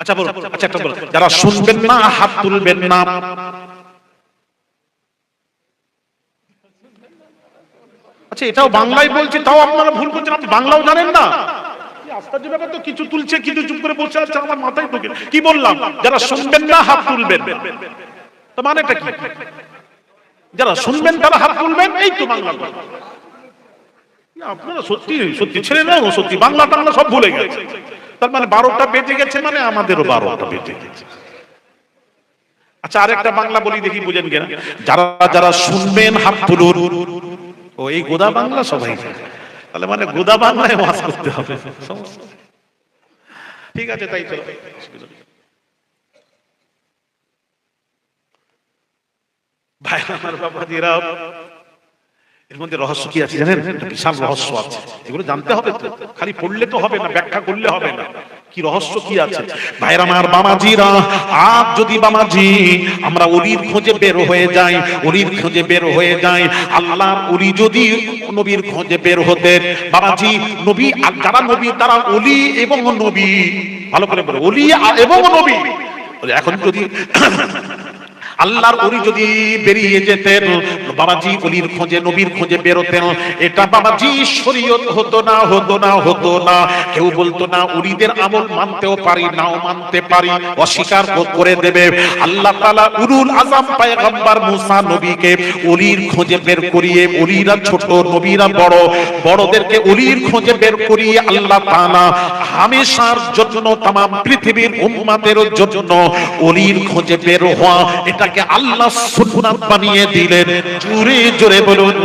আচ্ছা বলো, আচ্ছা একটা বলো, যারা শুনবেন না হাত তুলবেন না। আচ্ছা এটাও বাংলায় বলছি, তাও আপনারা ভুল করছেন, আপনি বাংলাও জানেন না। আশ্চর্য ব্যাপার তো, কিছু তুলছে কিছু চুপ করে বসে আছে, আমার মাথায় ঢোকে। কি বললাম? যারা শুনবেন না হাত তুলবেন, তো মানেটা কি? যারা শুনবেন তারা হাত তুলবেন, এই তো বাংলা। আপনারা সত্যি সত্যি ছেড়ে না, সত্যি বাংলা টাংলা সব ভুলে গেছে। তার মানে 12টা বেজে গেছে, মানে আমাদেরও 12টা বেজে গেছে। আচ্ছা আরেকটা বাংলা বলি, দেখি বুঝেন কিনা। যারা যারা শুনবেন হাত তুলুন। ও এই গোদা বাংলা সবাই, তাহলে মানে গোদা বাংলায় ওয়াজ করতে হবে। ঠিক আছে, তাই তো। ভাই আমার বাবাজিরা, এর মধ্যে রহস্য কি আছে জানেন? বিশাল রহস্য আছে, এগুলো জানতে হবে তো, খালি পড়লে তো হবে না, ব্যাখ্যা করলে হবে না। কি রহস্য কি আছে ভাইরা আমার বাবাজিরা? আজ যদি বাবাজি আমরা ওলির খোঁজে বের হয়ে যাই, ওলির খোঁজে বের হয়ে যাই, আল্লাহর ওলি যদি নবীর খোঁজে বের হতেন বাবাজি, নবী আর যারা নবী তারা ওলি এবং নবী, ভালো করে বলো, ওলি এবং নবী। এখন যদি আল্লাহর ওলি যদি বেরিয়ে যেতেন বাবাজি, ওলির খোঁজে নবীর খোঁজে বেরোতেন, এটা বাবাজি শরীয়ত হতো না, হতো না, হতো না। কেউ বলতো না ওলিদের আমল মানতেও পারি, নাও মানতে পারি, অস্বীকার করে দেবে। আল্লাহ তাআলা উলুল আজম পয়গম্বর মুসা নবীকে ওলির খোঁজে বের করিয়ে, ওলিরা ছোট নবীরা বড়, বড়দেরকে ওলির খোঁজে বের করিয়ে আল্লাহ তাআলা হামেশার জন্য তামাম পৃথিবীর উম্মতের জন্য ওলির খোঁজে বের হওয়া, এটা আল্লাহ সুন্নাত বানিয়ে দিলেন। জোরে জোরে বলুন,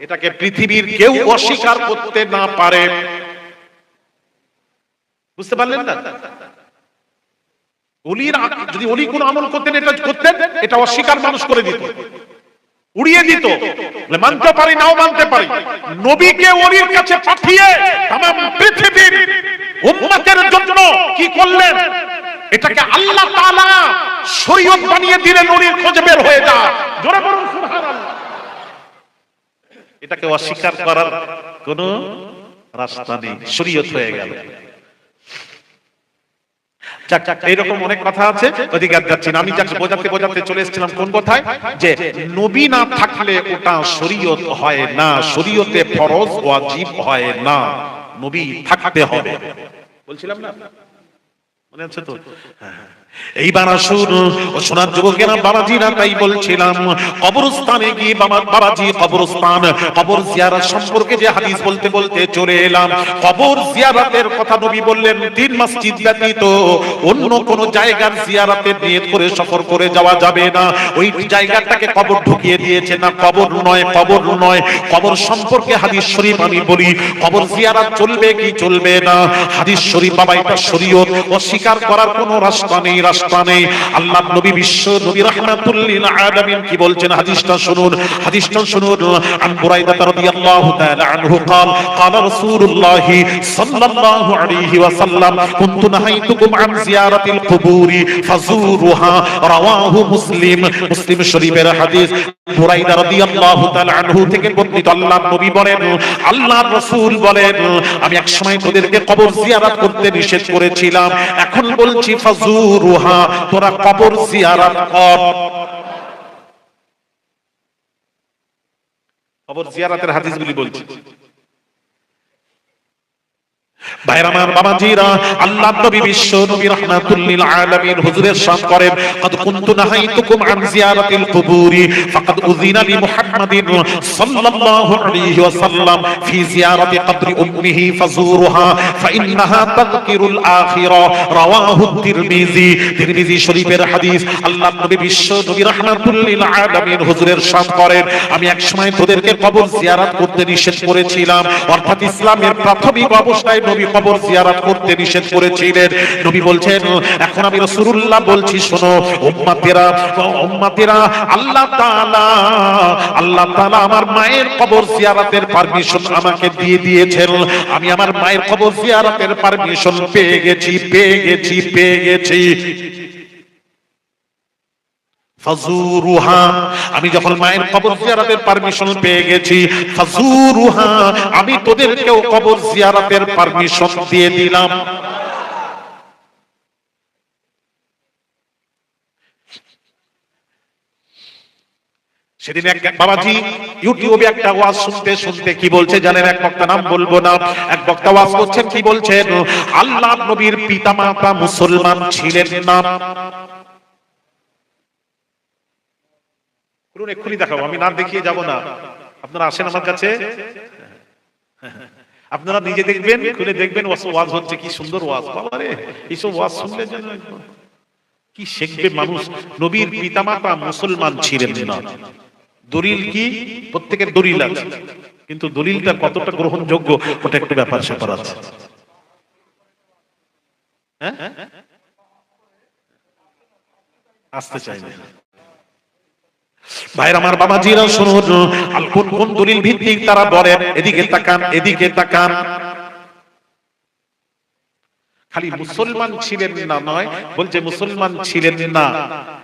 এটাকে পৃথিবীর কেউ অস্বীকার করতে না পারে। বুঝতে পারলেন না? ওলিরা যদি ওলি কোন আমল করতেন, এটা করতেন, এটা অস্বীকার মানুষ করে দিত, উড়িয়ে দিত, মানতে পারি নাও মানতে পারি। নবীকে ওলির কাছে পাঠিয়ে তামাম পৃথিবীর উম্মতের জন্য কি করলেন? এটাকে আল্লাহ তাআলা শরীয়ত বানিয়ে দিলেন, ওলির খোঁজে বের হয়ে যা। জোরে বলুন সুবহানাল্লাহ। এটাকে অস্বীকার করার কোনো রাস্তা নেই, শরীয়ত হয়ে গেল। এইরকম অনেক কথা আছে, ওদিকে আর যাচ্ছি না। আমি যাকে বোঝাতে বোঝাতে চলে এসেছিলাম কোন কথায়, যে নবী না থাকলে ওটা শরীয়ত হয় না, শরীয়তে ফরজ ওয়াজিব হয় না, নবী থাকতে হবে। বলছিলাম না, মনে আছে তো? এইবার আসুন ও সোনার যুবকেরা বাবাজিরা, তাই বলছিলাম কবরস্থানে গিয়ে বাবাজি কবরস্থান, কবর জিয়ারত সম্পর্কে যে হাদিস বলতে বলতে চলে এলাম। কবর জিয়ারতের কথা নবী বললেন, 3 মসজিদ ব্যতীত অন্য কোন জায়গার জিয়ারতের নিয়ত করে সফর করে যাওয়া যাবে না। ওই জায়গাটাকে কবর ঢুকিয়ে দিয়েছে, না কবর নয়, কবর নয়। কবর সম্পর্কে হাদিস শরীফ আমি বলি, কবর জিয়ারত চলবে কি চলবে না? হাদিস শরীফ বাবা, এটা শরীয়ত, অস্বীকার করার কোনো রাস্তা নেই, রাস্তা রাস্তা নেই। আল্লাহর নবী বিশ্ব নবী রাহমাতুল লিল আলামিন কি বলছেন হাদিসটা শুনুন, হাদিসটা শুনুন। আন বুরাইদা রাদিয়াল্লাহু তাআলা আনহু قال قال رسول الله صلى الله عليه وسلم كنت نهيتكم عن زيارة القبور فزوروها رواه مسلم। মুসলিম শরীফের হাদিস। বুরাইদা রাদিয়াল্লাহু তাআলা আনহু থেকে বর্ণিত, আল্লাহর নবী বলেন, আল্লাহর রাসূল বলেন, আমি এক সময় তোদেরকে কবর জিয়ারত করতে নিষেধ করেছিলাম, এখন বলছি ফাজুরুহা, তোরা কবর জিয়ারত কর। কবর জিয়ারতের হাদিসগুলি বলছি। ভাইরা আমার, বাবাজিরা, আল্লাহর নবী বিশ্ব নবী রাহমাতুল লিল আলামিন হুজুরের শান করেন, قد كنت نهيتكم عن زيارة القبور فقد أذن لمحمد صلى الله عليه وسلم في زيارة قبر أمه فزورها فإنها تذكر الآخرة رواه الترمذي। তিরমিজি শরীফের হাদিস। আল্লাহর নবী বিশ্ব নবী রাহমাতুল লিল আলামিন হুজুরের শান করেন, আমি এক সময় তোদেরকে কবর জিয়ারত করতে নিষেধ করেছিলাম, অর্থাৎ ইসলামের প্রাথমিক অবস্থায় নবী কবর জিয়ারত করতে নিষেধ করেছিলেন। নবী বলছেন, এখন আমি রাসূলুল্লাহ বলছি, শোনো উম্মতেরা, উম্মতেরা, আল্লাহ তাআলা আমার মায়ের কবর জিয়ারতের পারমিশন আমাকে দিয়ে দিয়েছেন। আমি আমার মায়ের কবর জিয়ারতের পারমিশন পেয়ে গেছি। ফাজুরুহা, আমি যখন মায়ের কবর জিয়ারতের পারমিশন পেয়ে গেছি, ফাজুরুহা, আমি তোদেরকেও কবর জিয়ারতের পারমিশন দিয়ে দিলাম। সেদিন এক বাবাজি ইউটিউবে একটা ওয়াজ শুনতে কি বলছে জানেন? এক বক্তা, নাম বলবো না, এক বক্তা ওয়াজ করছেন, কি বলছেন? আল্লাহর নবীর পিতামাতা মুসলমান ছিলেন না। এক্ষুনি দেখাবো, আমি না দেখিয়ে যাব না, আপনারা আসেন আমার কাছে, আপনারা নিজে দেখবেন, খুলে দেখবেন ওয়াজ হচ্ছে, কি সুন্দর ওয়াজ। বাবারে, এইসব ওয়াজ শুনলে যেন কি শিখবে মানুষ। নবীর পিতামাতা মুসলমান ছিলেন না, দলিল কি? প্রত্যেকের দলিল আছে, কিন্তু দলিলটা কতটা গ্রহণযোগ্য ওটা একটু ব্যাপার স্যাপার আছে। হ্যাঁ, আসতে চাই না। ভাইরা আমার, বাবাজিরা শুনুন, কোন দলিল ভিত্তিক তারা বলেন, এদিকে তাকান। খালি মুসলমান ছিলেন না নয়, বলছে মুসলমান ছিলেন না।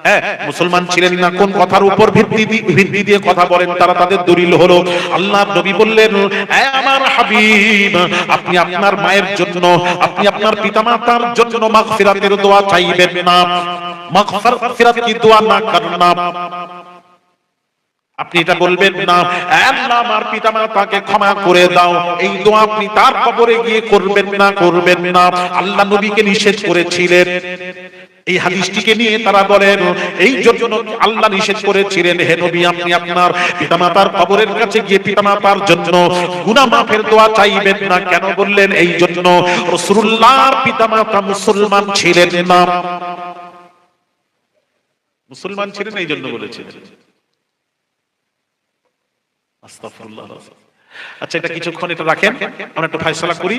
হ্যাঁ, মুসলমান ছিলেন না কোন কথার উপর ভিত্তি দিয়ে কথা বলেন তারা? তাদের দলিল হলো, আল্লাহর নবী বললেন, আমার হাবিব, আপনি আপনার মায়ের জন্য, আপনি আপনার পিতামাতার জন্য মাগফিরাতের দোয়া চাইবেন না, মাগফিরাত কি দোয়া না করনা। আপনি এটা বলবেন না, আল্লাহ আমার পিতামাতাকে ক্ষমা করে দাও, এই দোয়া আপনি তার কবরে গিয়ে করবেন না। আল্লাহ নবীকে নিষেধ করেছিলেন। এই হাদিসটিকে নিয়ে তারা বলেন, এই জন্য আল্লাহ নিষেধ করেছিলেন, হে নবী, আপনি আপনার পিতামাতার কবরের কাছে গিয়ে পিতামাতার জন্য গুনাহ মাফের দোয়া চাইবেন না। কেন বললেন? এই জন্য রাসূলুল্লাহর পিতামাতা মুসলমান ছিলেন না, মুসলমান ছিলেন, এই জন্য বলেছিলেন। আস্তাগফিরুল্লাহ। আচ্ছা, এটা কিছুক্ষণ এটা রাখেন, আমরা একটু ফয়সালা করি,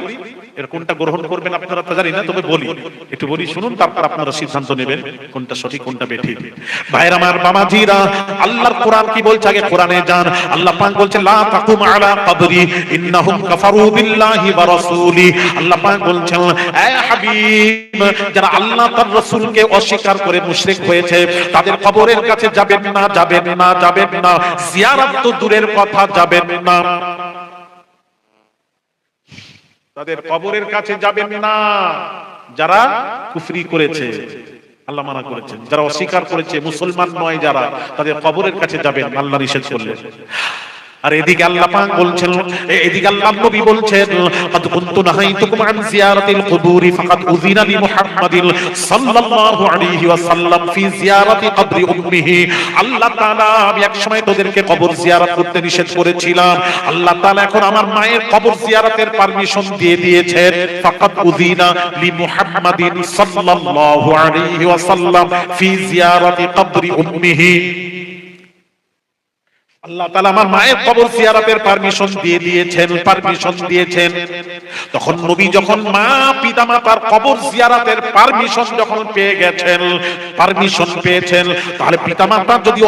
এর কোনটা গ্রহণ করবেন আপনারা তো জানি না, তবে একটু বলি, শুনুন, তারপর আপনারা সিদ্ধান্ত নেবেন কোনটা সঠিক কোনটা বেঠিক। ভাইরা আমার, বাবাজিরা, আল্লাহর কোরআন কি বলছে? আগে কোরআনে যান। আল্লাহ পাক বলছেন, লা তাকুম আলা কবরি ইন্নাহুম কাফারু বিল্লাহি ওয়া রাসূলি। আল্লাহ পাক বলছেন, হে হাবিব, যারা আল্লাহ তার রাসূলকে অস্বীকার করে মুশরিক হয়েছে, তাদের কবরের কাছে যাবেন না। জিয়ারত তো দূরের কথা, যাবেন না, তাদের কবরের কাছে যাবেন না। যারা কুফরি করেছে, আল্লাহ মানা করেছেন, যারা অস্বীকার করেছে, মুসলমান নয় যারা, তাদের কবরের কাছে যাবেন, আল্লাহ নিষেধ করলেন। আর এদিকে আল্লাহ পাক বলছেন, এদিকে আল্লাহ নবী বলছেন, قد كنت نهيتكم عن زيارة القبور فقد أذن لمحمد صلى الله عليه وسلم في زيارة قبر أمه। আল্লাহ তাআলা, আমি এক সময় তোদেরকে কবর জিয়ারত করতে নিষেধ করেছিলাম, আল্লাহ তাআলা এখন আমার মায়ের কবর জিয়ারতের পারমিশন দিয়ে দিয়েছেন। فقد أذن لمحمد صلى الله عليه وسلم في زيارة قبر أمه আল্লাহ তাআলা আমার মায়ের কবর জিয়ারতের পারমিশন দিয়েছেন। তখন নবী যখন মা পিতামাতার কবর জিয়ারতের পারমিশন যখন পেয়েছেন, তাহলে পিতামাতা যদি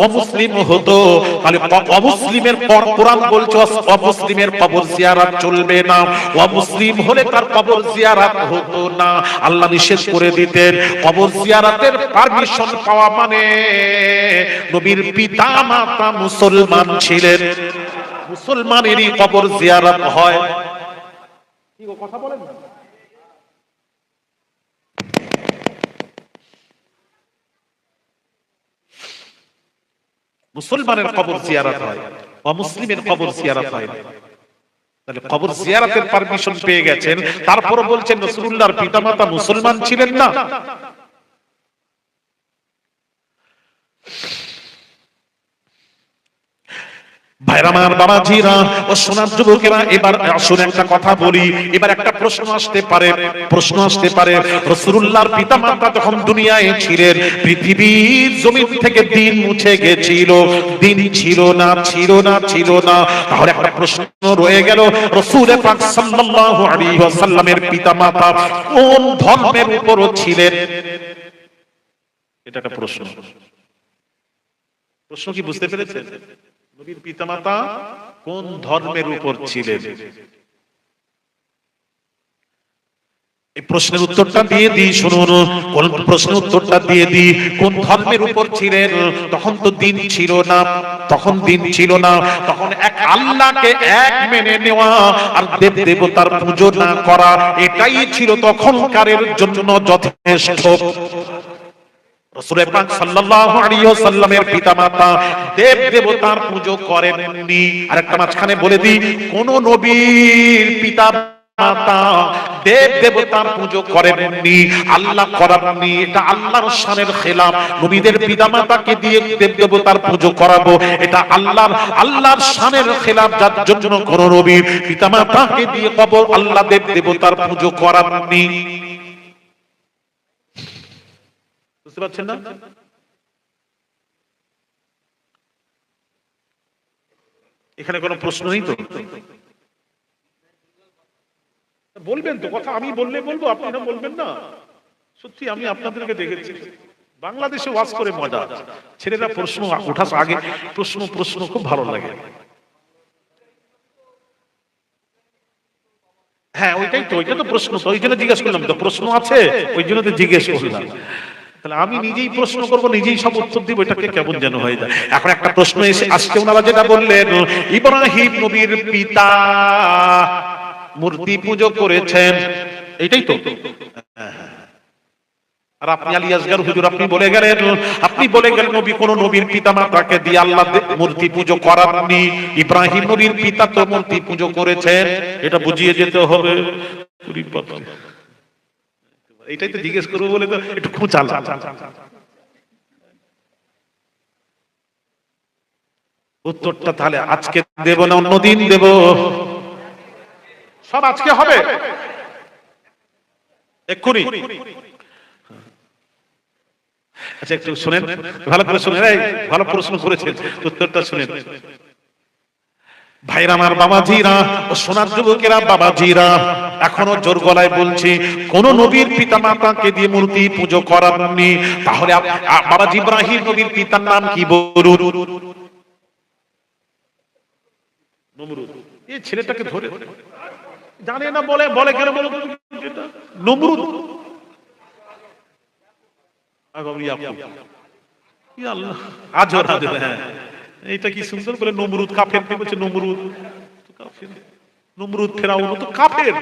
অমুসলিম হতো, তাহলে অমুসলিমের পর কোরআন বলছে অমুসলিমের কবর জিয়ারত চলবে না, অমুসলিম হলে তার কবর জিয়ারত হতো না। আল্লাহ নিষেধ করে দিতেন। কবর জিয়ারতের পারমিশন পাওয়া মানে নবীর পিতামাতা মুসলমান ছিলেন, মুসলমানেরই কবর জিয়ারত হয়। কি কথা বলেন না? মুসলমানের কবর জিয়ারত হয়, অমুসলিমের কবর জিয়ারত হয় না। তাহলে কবর জিয়ারতের পারমিশন পেয়ে গেছেন, তারপরে বলছেন রাসূলুল্লাহর পিতামাতা মুসলমান ছিলেন না। ভাইরা আমার, বাবাজিরা ও সোনার যুবকেরা, এবার আসুন একটা কথা বলি। এবার একটা প্রশ্ন আসতে পারে রাসূলুল্লাহর পিতামাতা যখন দুনিয়ায় ছিলেন, পৃথিবীর জমিন থেকে দিন মুছে গেছিল, দিন ছিল না। তাহলে একটা প্রশ্ন রয়ে গেল, রাসূল পাক সাল্লাল্লাহু আলাইহি ওয়াসাল্লামের পিতামাতা কোন ধর্মের উপর ছিলেন? এটা একটা প্রশ্ন কি বুঝতে পেরেছেন? নবীর পিতামাতা কোন ধর্মের উপর ছিলেন? এই প্রশ্নের উত্তরটা দিয়ে দিই, শুনুন। কোন প্রশ্নের উত্তরটা দিয়ে দিই, কোন ধর্মের উপর ছিলেন? তখন তো দিন ছিল না, তখন এক আল্লাহকে এক মেনে নেওয়া আর দেব দেবতার পূজা না করা, এটাই ছিল তখনকারের জন্য যথেষ্ট। রাসূল পাক সাল্লাল্লাহু আলাইহি ওয়াসাল্লামের পিতামাতা দেব দেবতার পূজা করেননি। আরেকটা মাঝখানে বলে দিই, কোন নবীর পিতামাতা দেব দেবতার পূজা করেননি, আল্লাহ করাননি। এটা আল্লাহর শানের খেলাফ। নবীদের পিতামাতাকে দিয়ে দেব দেবতার পূজা করাবো, এটা আল্লাহর শানের খেলাফ। যার জন্য কোন নবীর পিতামাতাকে দিয়ে কবর আল্লাহ দেব দেবতার পূজা করাননি। বুঝতে পারছেন না? এখানে কোনো প্রশ্ন নেই তো? বলবেন তো কথা? আমি বলবো, আপনি না বলবেন না? সত্যি আমি আপনাদেরকে দেখেছি বাংলাদেশে ওয়াজ করে মজা। ছেলেরা প্রশ্ন ওঠার আগে প্রশ্ন খুব ভালো লাগে। হ্যাঁ, ওইটা তো প্রশ্ন, তো ওই জন্য জিজ্ঞেস করলাম। তো প্রশ্ন আছে, ওই জন্য তো জিজ্ঞেস করলাম। তাহলে আমি নিজেই প্রশ্ন করব, নিজেই সব উত্তর দিব, এটাকে কেমন যেন হয়ে যায়। এখন একটা প্রশ্ন এসে আজকে ওনারা যেটা বললেন, ইব্রাহিম নবীর পিতা মূর্তি পূজা করেছেন, এটাই তো। আর আপনি আলী আসগর হুজুর আপনি বলে গেলেন নবী কোন নবীর পিতামাতাকে দিয়ে আল্লাহ মূর্তি পূজা করাননি। ইব্রাহিম নবীর পিতা তো মূর্তি পূজা করেছেন, এটা বুঝিয়ে যেতে হবে। এটাই তো জিজ্ঞেস করবো বলে তো একটু খোঁচালা। উত্তরটা তাহলে আজকে দেব না অন্যদিন দেব? সব আজকে হবে, এক্ষুনি। আচ্ছা একটু শুনেন, ভালো করে শুনেন, ভালো প্রশ্ন করেছেন, উত্তরটা শুনেন। ভাইরা আমার, বাবাজিরা ও সোনার যুবকেরা, বাবাজিরা এখনো জোর গলায় বলছি, কোন নবীর পিতামাতাকে দিয়ে মূর্তি পূজা করাননি। তাহলে বাবাজি ইব্রাহিম নবীর পিতার নাম কি বলুন? নমরুদ। এই ছেলেটাকে ধরে জানে না, বলে কেন বলো নমরুদ? এইটা কি সুন্দর বলে নমরুদ, কাফের বলছে নমরুদ, নমরুদ ফেরাউন তো কাফের।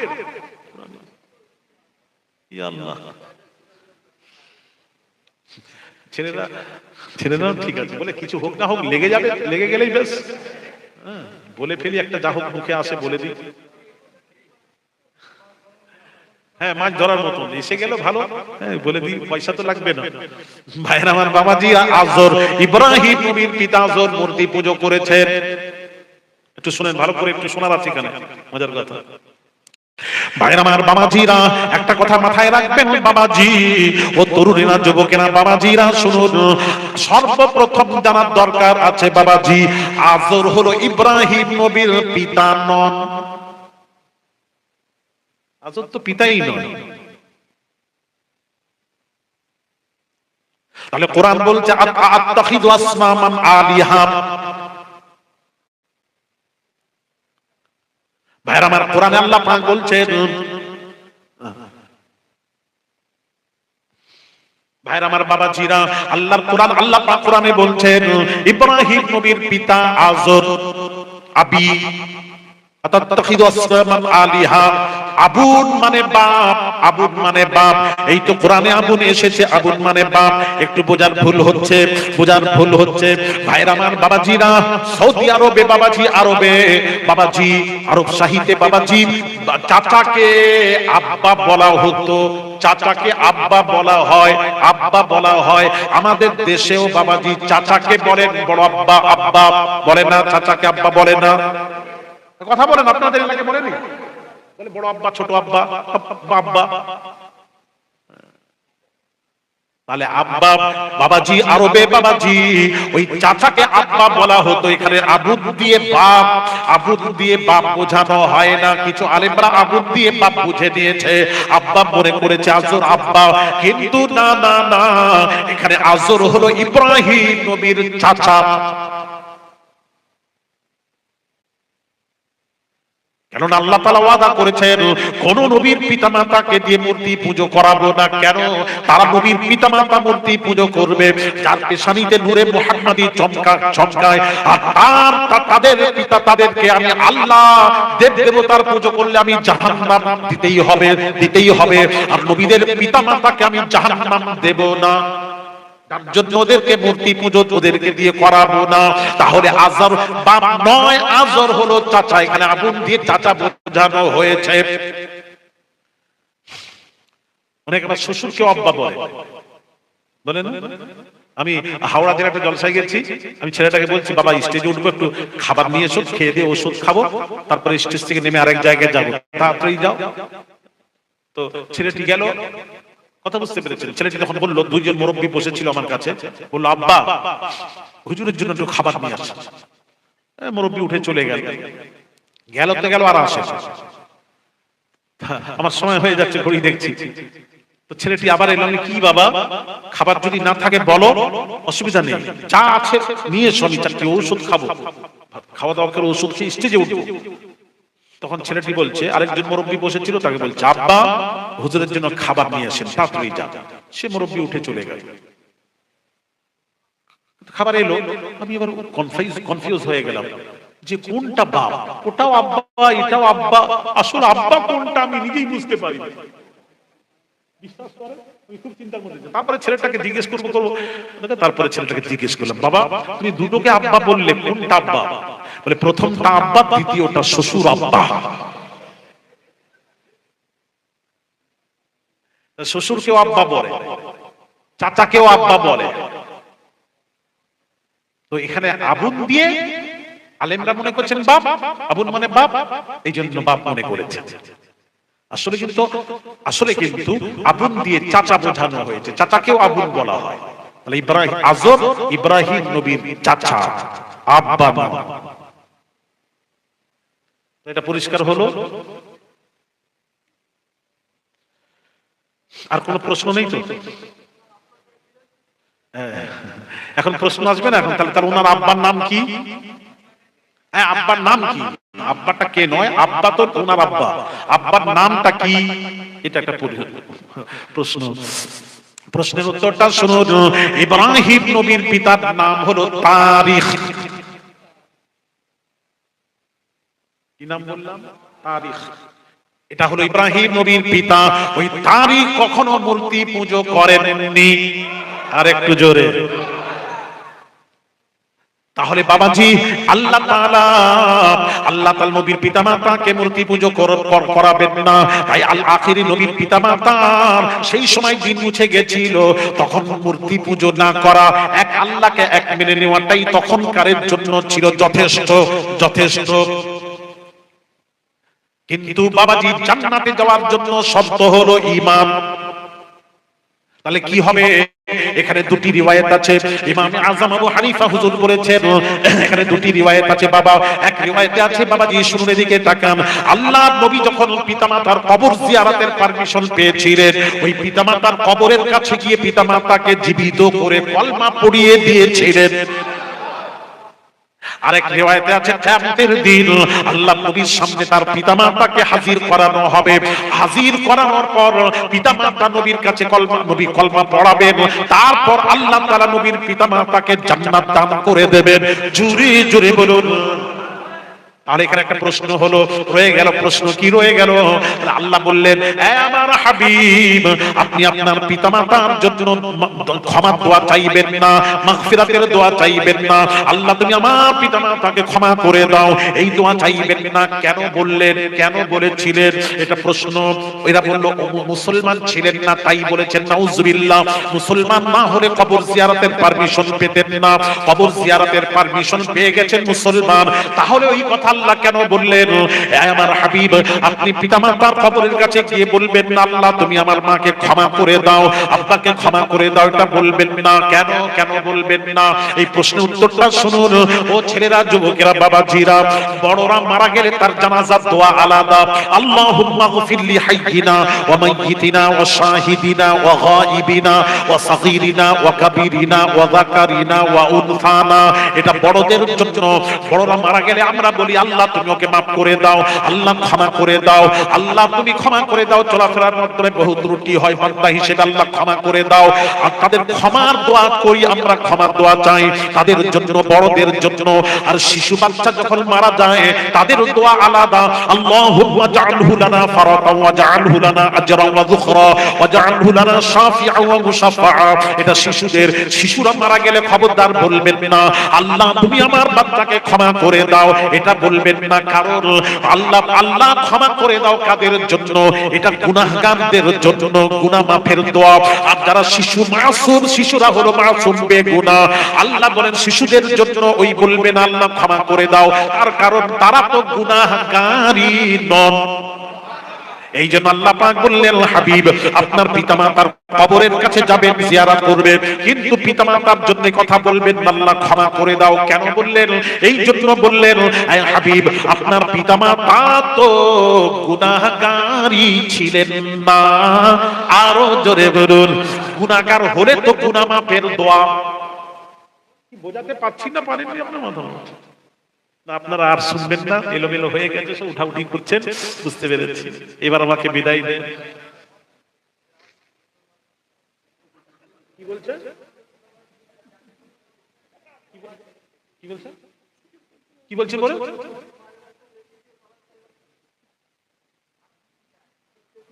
ছেলেরা ঠিক আছে বলে কিছু হোক না হোক লেগে যাবে, লেগে গেলেই বেশ বলে ফেলি, একটা যা হোক মুখে আসে বলে দিই। হ্যাঁ, মাছ ধরার মতন এসে গেল ভালো, বলে দিই, পয়সা তো লাগবে না। ভাইরা আমার, বাবাজি, আজর ইব্রাহিম নবীর পিতা আজর মূর্তি পূজা করেছেন। একটু শুনেন ভালো করে, একটু শোনার আছে এখানে মজার কথা। ভাইরা আমার, বাবাজিরা একটা কথা মাথায় রাখবেন, বাবাজি ও তরুণীরা, যুবকেরা, বাবাজিরা শুনুন, সর্বপ্রথম জানার দরকার আছে বাবাজি, আজর হলো ইব্রাহিম নবীর পিতা নন। আজর তো পিতাই নয়। তাহলে কোরআন বলছে আত্তাখিযু আসনামান আলিহা। ভাইরা আমার, কোরআনে আল্লাহ পাক বলছেন, ভাইরা আমার, বাবাজিরা, আল্লাহর কোরআন, আল্লাহ পাক কোরআনে বলছেন ইব্রাহিম নবীর পিতা আজর, আবি আতাত্তাখিযু আসনামান আলিহা। আবুন মানে বাপ, আবুন মানে বাপ। এই তো কোরআনে আবুন এসেছে, আবুন মানে বাপ। একটু বোঝার ভুল হচ্ছে, বোঝার ভুল হচ্ছে। ভাইরা আমার, বাবাজিরা, সৌদি আরবে বাবাজি, আরবে বাবাজি, আরব সাহিত্যে বাবাজি, চাচাকে আব্বা বলা হতো, চাচাকে আব্বা বলা হয়, আব্বা বলা হয়। আমাদের দেশেও বাবাজি চাচাকে বলেন বড় আব্বা, আব্বা বলে না, চাচাকে আব্বা বলে না। কথা বলেন, আপনাদের এলাকায় বলেনি? বলে বড় আব্বা, ছোট আব্বা, আব্বা। তাহলে আব্বা বাবাজি, আরবে বাবাজি ওই চাচাকে আব্বা বলা হতো। এখানে আবুদ দিয়ে বাপ, আবুদ দিয়ে বাপ বোঝানো হয় না। কিছু আলেমরা আবুদ দিয়ে বাপ বুঝে নিয়েছে, আব্বা মনে করেছে আজর আব্বা। কিন্তু না না না, এখানে আজর হলো ইব্রাহিম নবীর চাচা। কেননা আল্লাহ তাআলা ওয়াদা করেছেন কোন নবীর পিতামাতাকে দিয়ে মূর্তি পুজো করাবো না। কেন? তারা নবীর পিতামাতা মূর্তি পুজো করবে যার পেশানিতে নূরে মুহাম্মাদি চমকায়, আর তাদের পিতা, তাদেরকে আমি আল্লাহ দেব দেবতার পুজো করলে আমি জাহান্নাম দিতেই হবে। আর নবীদের পিতামাতাকে আমি জাহান্নাম দেব না, তার জন্য ওদেরকে মূর্তি পুজো ওদেরকে দিয়ে করাবো না। তাহলে আজর বাপ নয়, আজর হলো চাচা। এখানে আবুন দিয়ে চাচা বোঝানো হয়েছে। অনেক আমার শ্বশুরকে আব্বা বলে, বলে না? আমি হাওড়া জেলায় একটা জলসায় গেছি, আমি ছেলেটাকে বলছি বাবা স্টেজে উঠবো, একটু খাবার নিয়ে এসো, খেয়ে দিয়ে ওষুধ খাবো, তারপরে স্টেজ থেকে নেমে আরেক জায়গায় যাবো, তাড়াতাড়ি যাও। তো ছেলেটি গেল, কথা বুঝতে পেরেছেন। ছেলেটি তখন বললো, দুইজন মুরব্বী বসেছিল আমার কাছে, বললো আব্বা হুজুরের জন্য একটু খাবার নিয়ে আসো। মুরব্বী উঠে চলে গেল, তো গেল আর আসে। আমার সময় হয়ে যাচ্ছে, ঘড়ি দেখছি। তো ছেলেটি আবার এলো, কি বাবা খাবার যদি না থাকে বলো, অসুবিধা নেই, চা আছে নিয়ে এসো, আমি চারটি ঔষধ খাবো, খাওয়া দাওয়া করে ওষুধ খেয়ে স্টেজে উঠবো। তখন ছেলেটি বলছে, আরেকজন মুরব্বী বসেছিল, তাকে বলছে আব্বা হুজুরের জন্য খাবার নিয়ে আসেন, তাড়াতাড়ি যান। সে মুরব্বী উঠে চলে গেল। খাবার এলো, আমি এবার কনফিউজ হয়ে গেলাম যে কোনটা বাপ, ওটাও আব্বা এটাও আব্বা, আসলে আব্বা কোনটা আমি নিজেই বুঝতে পারি না। বিশ্বাস করেন, আমি খুব চিন্তার মধ্যে। তারপরে ছেলেটাকে জিজ্ঞেস করবো, তারপরে ছেলেটাকে জিজ্ঞেস করলাম, বাবা তুমি দুটোকে আব্বা বললে, কোনটা আব্বা? বলে প্রথমটা আব্বা, দ্বিতীয়টা শ্বশুর আব্বা। শ্বশুরকেও আব্বা বলে, চাচাকেও আব্বা বলে। তো এখানে আবুন দিয়ে আলেমরা মনে করছেন বাপ, আবুন মানে বাপ, এই জন্য বাপ মনে করেছে। আসলে কিন্তু আবুন দিয়ে চাচা বোঝানো হয়েছে, চাচাকেও আবুন বলা হয়। তাহলে ইব্রাহিম, আজর ইব্রাহিম নবীর চাচা, আব্বা নয়। এটা পরিষ্কার হলো? আর কোন প্রশ্ন নেই তো? এখন প্রশ্ন আসবে না এখন? তাহলে তার ওনার আব্বার নাম কি? হ্যাঁ, আব্বার নাম কি? আব্বাটা কে নয়, আব্বা তো ওনার আব্বা, আব্বার নামটা কি? এটা একটা প্রশ্ন। প্রশ্নের উত্তরটা শুনুন। ইব্রাহিম নবীর পিতার নাম হলো তারিখ। কি নাম বললাম? তারিখ। এটা হলো ইব্রাহিম নবীর পিতা। ওই তারিখ কখনো মূর্তি পুজো করেননি। আর একটু জোরে। তাহলে বাবাজি আল্লাহ তাআলা নবীর পিতামাতাকে মূর্তি পুজো করাবেন না। তাই আল আখিরি নবীর পিতামাতার সেই সময় দিন মুছে গেছিল, তখন মূর্তি পুজো না করা, এক আল্লাহকে এক মেনে নেওয়াটাই তখনকারের জন্য ছিল যথেষ্ট। কিন্তু বাবাজি জান্নাতে যাওয়ার জন্য শর্ত হলো ঈমান। তাহলে কি হবে? এখানে দুটি রিওয়ায়াত আছে। ইমাম আযম আবু হানিফা হুজুর বলেছেন এখানে দুটি রিওয়ায়াত আছে বাবা। এক রিওয়ায়াতে আছে বাবাজি, শুনুন এদিকে তাকান, আল্লাহর নবী যখন পিতামাতার কবর জিয়ারতের পারমিশন পেয়েছিলেন, ওই পিতামাতার কবরের কাছে গিয়ে পিতামাতাকে জীবিত করে কলমা পড়িয়ে দিয়েছিলেন। আরেক রিওয়ায়াতে আছে কিয়ামতের দিন আল্লাহ নবীর সামনে তার পিতামাতাকে হাজির করানো হবে। হাজির করানোর পর পিতামাতা নবীর কাছে নবী কলমা পড়াবেন, তারপর আল্লাহ তাআলা নবীর পিতামাতাকে জান্নাত দান করে দেবেন। জোরে জোরে বলুন। আর এখানে একটা প্রশ্ন হলো রয়ে গেল। প্রশ্ন কি রয়ে গেল? আল্লাহ বললেন, এ আমার হাবিব, আপনি আপনার পিতামাতার জন্য ক্ষমা দোয়া চাইবেন না, মাগফিরাতের দোয়া চাইবেন না। আল্লাহ তুমি আমার পিতামাতাকে ক্ষমা করে দাও, এই দোয়া চাইবেন না। কেন বললেন? কেন বলেছিলেন? এটা প্রশ্ন। এরা বলল মুসলমান ছিলেন না তাই বলেছেন। নাউজুবিল্লাহ। মুসলমান না হলে কবর জিয়ারতের পারমিশন পেতেন না। কবর জিয়ারতের পারমিশন পেয়ে গেছেন মুসলমান, তাহলে ওই কথা আল্লাহ কেন বললেন? আমার হাবিব, আপনি পিতামাতার কবরের কাছে গিয়ে বলবেন না আল্লাহ তুমি আমার মাকে ক্ষমা করে দাও, আব্বাকে ক্ষমা করে দাও, এটা বলবেন না। কেন কেন বলবেন না? এই প্রশ্নের উত্তরটা শুনুন ও ছেলেরা, যুবকেরা, বাবাজিরা। বড়রা মারা গেলে তার জানাজার দোয়া আলাদা। আল্লাহুম্মা গফির লি হাইয়িনা ওয়া মাইয়িতিনা ওয়া শাহিদিনা ওয়া গায়িবিনা ওয়া সাগীরিনা ওয়া কাবীরিনা ওয়া যাকারিনা ওয়া উনসানা। এটা বড়দের জন্য। বড়রা মারা গেলে আমরা বলি আল্লাহ তুমি ওকে মাফ করে দাও, আল্লাহ ক্ষমা করে দাও, আল্লাহ তুমি ক্ষমা করে দাও। চলাফেরার মাধ্যমে বহু ত্রুটি হয়, বান্দা হিসেবে আল্লাহ ক্ষমা করে দাও। আর তাদের ক্ষমার দোয়া করি আমরা, ক্ষমার দোয়া চাই তাদের জন্য, বড়দের জন্য। আর শিশু বাচ্চা যখন মারা যায় তাদের দোয়া আলাদা। আল্লাহুম্মা জাআলহু লানা ফারাতান ওয়া জাআলহু লানা আজরান ওয়া যুখরা ওয়া জাআলহু লানা শাফিআন ওয়া মুশাফফা। এটা শিশুদের। শিশুরা মারা গেলে খবরদার বলবেন না আল্লাহ তুমি আমার বাচ্চাকে ক্ষমা করে দাও, এটা বলবেন না। কারণ আল্লাহ আল্লাহ ক্ষমা করে দাও কাদের জন্য? এটা গুনাহগারদের জন্য, গুনাহ মাফের দোয়া। আর যারা শিশু মাসুম, শিশুরা হলো মাসুম বেগুনাহ, আল্লাহ বলেন শিশুদের জন্য ওই বলবেন আল্লাহ ক্ষমা করে দাও। তার কারণ তারা তো গুনাহগারই নন। এই জন্য আল্লাহ পাক বললেন হাবিব, আপনার পিতামাতার কবরের কাছে যাবেন, জিয়ারত করবেন, কিন্তু পিতামাতার জন্য কথা বলবেন আল্লাহ ক্ষমা করে দাও। কেন বললেন? এই জন্য বললেন হে হাবিব, আপনার পিতামাতা তো গুনাহগারই ছিলেন না। আরো জোরে বলুন, গুনাহগার হলে তো গুনাহ মাফের দোয়া। কি বোঝাতে পারছি না? পারেননি আপনার মাথা? আপনারা আর শুনবেন না, এলোমেলো হয়ে গেছে, সব উঠাউঠি করছেন, বুঝতে পেরেছি। এবার আমাকে বিদায় দেন। কি বলছেন? কি বলছেন? কি বলছেন বলে?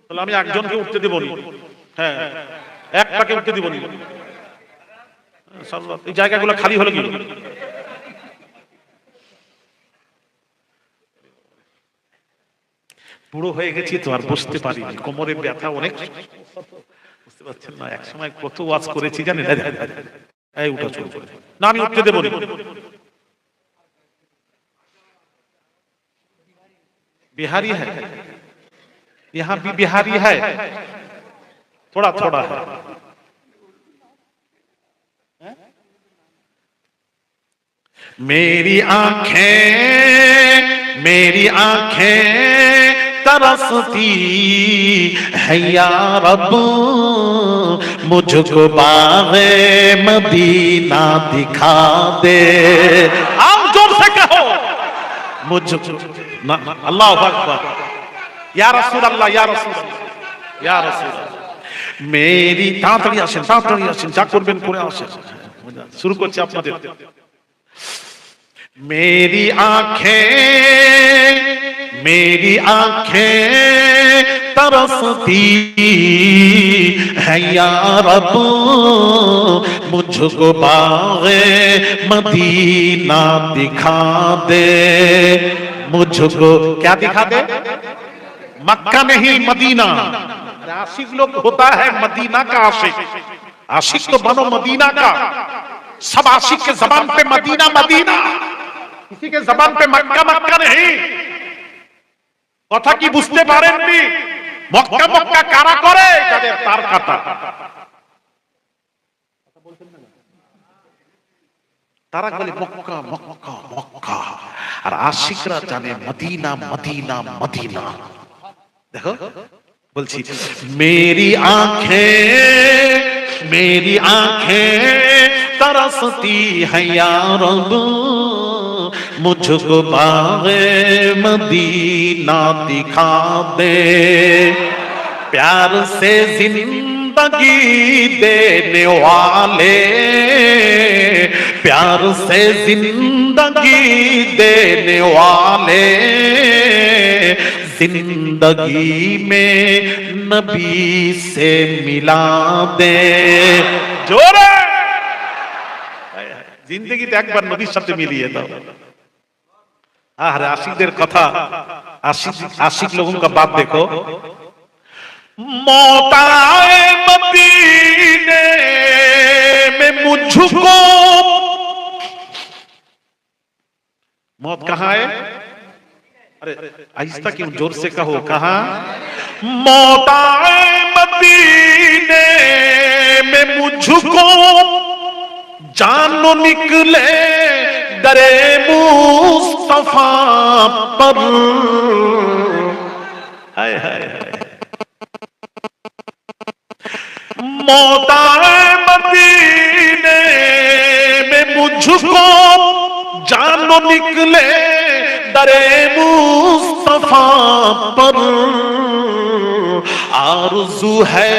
তাহলে আমি একজনকে উঠতে দেব না। হ্যাঁ, একটাকে উঠতে দেব না। এই জায়গাগুলো খালি হলো কি? বুড়ো হয়ে গেছি তো আর বসতে পারিনি, কোমরে ব্যথা অনেক, বুঝতে পারছেন না? এক সময় কত ওয়াজ করেছি জানেন? এই উঠা চলে না, আমি উঠতে দেব না। बिहारी है, यहाँ भी बिहारी है, थोड़ा थोड़ा है। मेरी आंखें तरसती है या रब, मुझको बाग़े मदीना दिखा दे। आओ जोर से कहो मुझको। अल्लाहु अकबर। या रसूल अल्लाह, या रसूल अल्लाह, या रसूल अल्लाह। मेरी तातड़ी আসেন, যা করবেন করে আসেন। শুরু করছি আপনাদের। मेरी आंखें तरसती है या रब, मुझको बाग़े मदीना दिखा दे। मुझको क्या दिखा दे? मक्का नहीं मदीना। आशिक लोग होता है मदीना का आशिक। आशिक तो बनो मदीना का। सब आशिक के जबान पे मदीना मदीना, किसी के जबान पे मक्का मक्का नहीं। কথা কি বুঝতে পারেননি? মক্কা মক্কা কারা করে? যাদের তার কাটা। তারা বলে মক্কা মক্কা মক্কা, আর আশিকরা জানে মদিনা মদিনা মদিনা। দেখো বলছি, मेरी आंखें तरसती है या रब, मुझको बाग़े मदीना दिखा दे, प्यार से जिंदगी देने वाले, प्यार से जिंदगी देने वाले, जिंदगी में नबी से मिला दे। जोरे जिंदगीতে একবার নবীর সাথে মিলিয়ে দাও। আরে আশিকদের কথা, आशिक लोगों का बात देखो। मौत आए मदीने में मुझको, मौत कहाँ है? अरे आहिस्ता क्यों, जोर से कहो। कहाँ? मौत आए मदीने में मुझको, जानो निकले दरे मुस्तफा पर। हाय हाय, मौत आए मदीने में मुझको, जानो निकले दरे मुस्तफा पर। आरज़ू है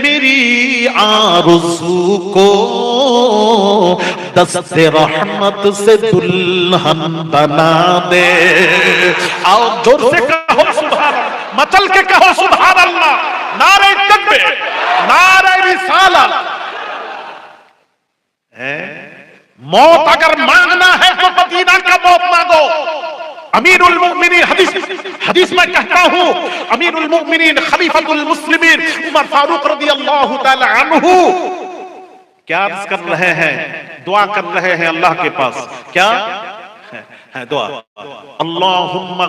मेरी आरज़ू को, दस्ते रहमत से दुल्हन बना दे। आओ जोर से कहो सुभान अल्लाह, मचल के कहो सुभान अल्लाह। नारे तकबीर, नारे रिसालत। मौत अगर मांगना है तो मदीना का मौत मांगो। अमीरुल मोमिनीन, हदीस में कहता हूं, अमीरुल मोमिनीन खलीफतुल मुस्लिमीन उमर फारूक रज़ियल्लाहु ताला अन्हु क्या अर्ज कर रहे हैं? दुआ कर रहे हैं अल्लाह के पास। क्या है दुआ? अल्लाहुम्मा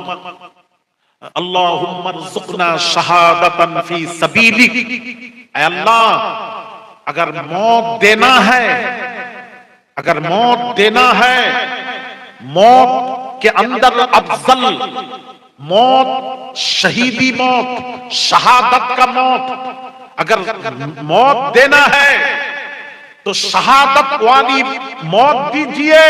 रज़ुक़ना शहादतन फी सबीलिक। ऐ अल्लाह, अगर मौत देना है, अगर मौत देना है, मौत के अंदर अफजल मौत, शहीदी मौत, शहादत का मौत, अगर मौत देना है तो शहादत वाली मौत दीजिए।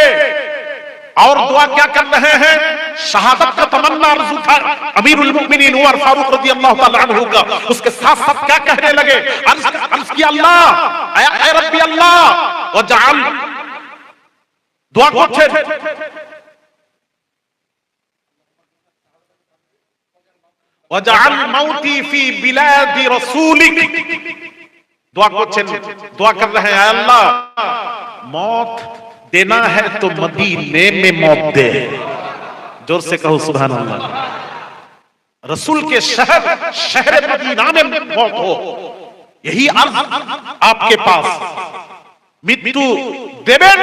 और दुआ क्या कर रहे हैं? शहादत का तमन्ना आरज़ू था अमीरुल मोमिनीन उमर फारूक रज़ियल्लाहु ताला अन्हु का। उसके साथ साथ क्या कहने लगे? अर्ज़ किया, अल्लाह, ऐ रब्बी अल्लाह, वजअल, दुआ করছেন, वजअल मौती फी बिलादी रसूलिक। दुआ করছেন, दुआ कर रहे हैं, अल्लाह मौत देना है तो मदीने में मौत दे। जोर से कहो सुभान अल्लाह। रसूल के शहर मदीना में मौत हो, यही अर्ज आपके पास। মৃত্যু দেবেন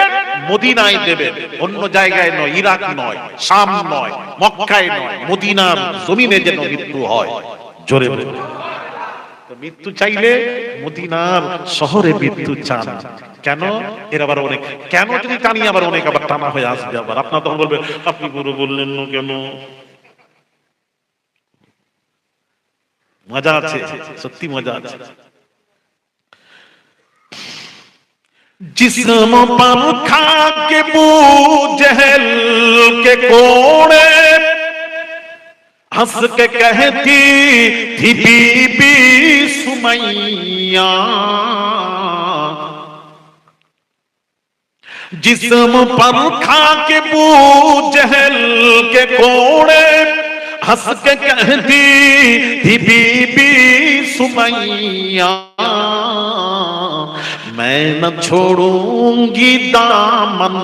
মদিনায় দেবেন, অন্য জায়গায় নয়, ইরাক নয়, শাম নয়, মক্কায় নয়, মদিনার জমিনে যেন মৃত্যু হয়। জোরে বলে, তো মৃত্যু চাইলে মদিনার শহরে মৃত্যু চান। কেন? এর আবার অনেক কেন যদি টানি, আবার অনেক আবার টানা হয়ে আসবে। আবার আপনার তখন বলবে, আপনি পুরো বললেন না কেন? মজা আছে, সত্যি মজা আছে। जिस्म पर खा के जहल के कोड़े, हंस के कहती थी बीबी सुमैया। जिस्म पर खा के जहल के कोड़े, हंस के कहती थी बीबी सुमैया। मैं न छोड़ूंगी दामन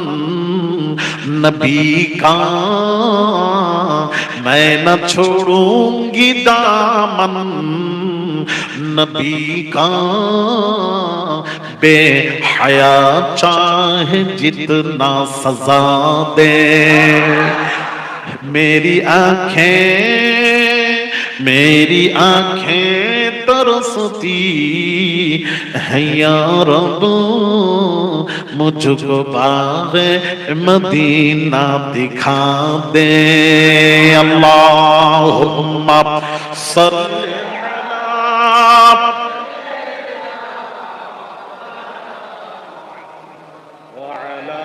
नबी का, मैं न छोड़ूंगी दामन नबी का। बेहया चाहे जितना सजा दे, मेरी आंखें तरसती है या रब मुझको बाग़े मदीना दिखा दे अल्लाहुम्मा सल्ली अला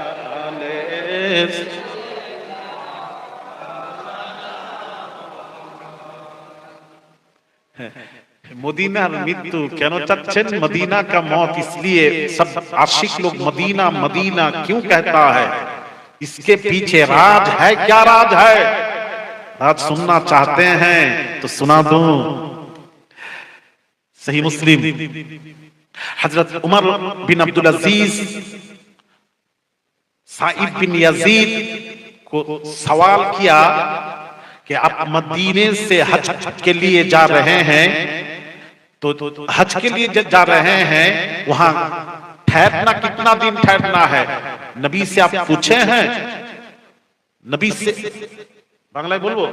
मदीना मृत्यु क्यों चाচ্ছেন मदीना का मौत इसलिए सब आशिक लोग मदीना मदीना क्यों कहता है इसके पीछे राज है क्या राज है राज सुनना चाहते हैं तो सुना दूं सही मुस्लिम हजरत उमर बिन अब्दुल अजीज साइब बिन यजीद को सवाल किया कि आप मदीने से हज के लिए जा रहे हैं तो हज के लिए जा रहे हैं वहां ठहरना कितना दिन ठहरना है नबी से आप पूछे हैं नबी से বাংলায় বলবো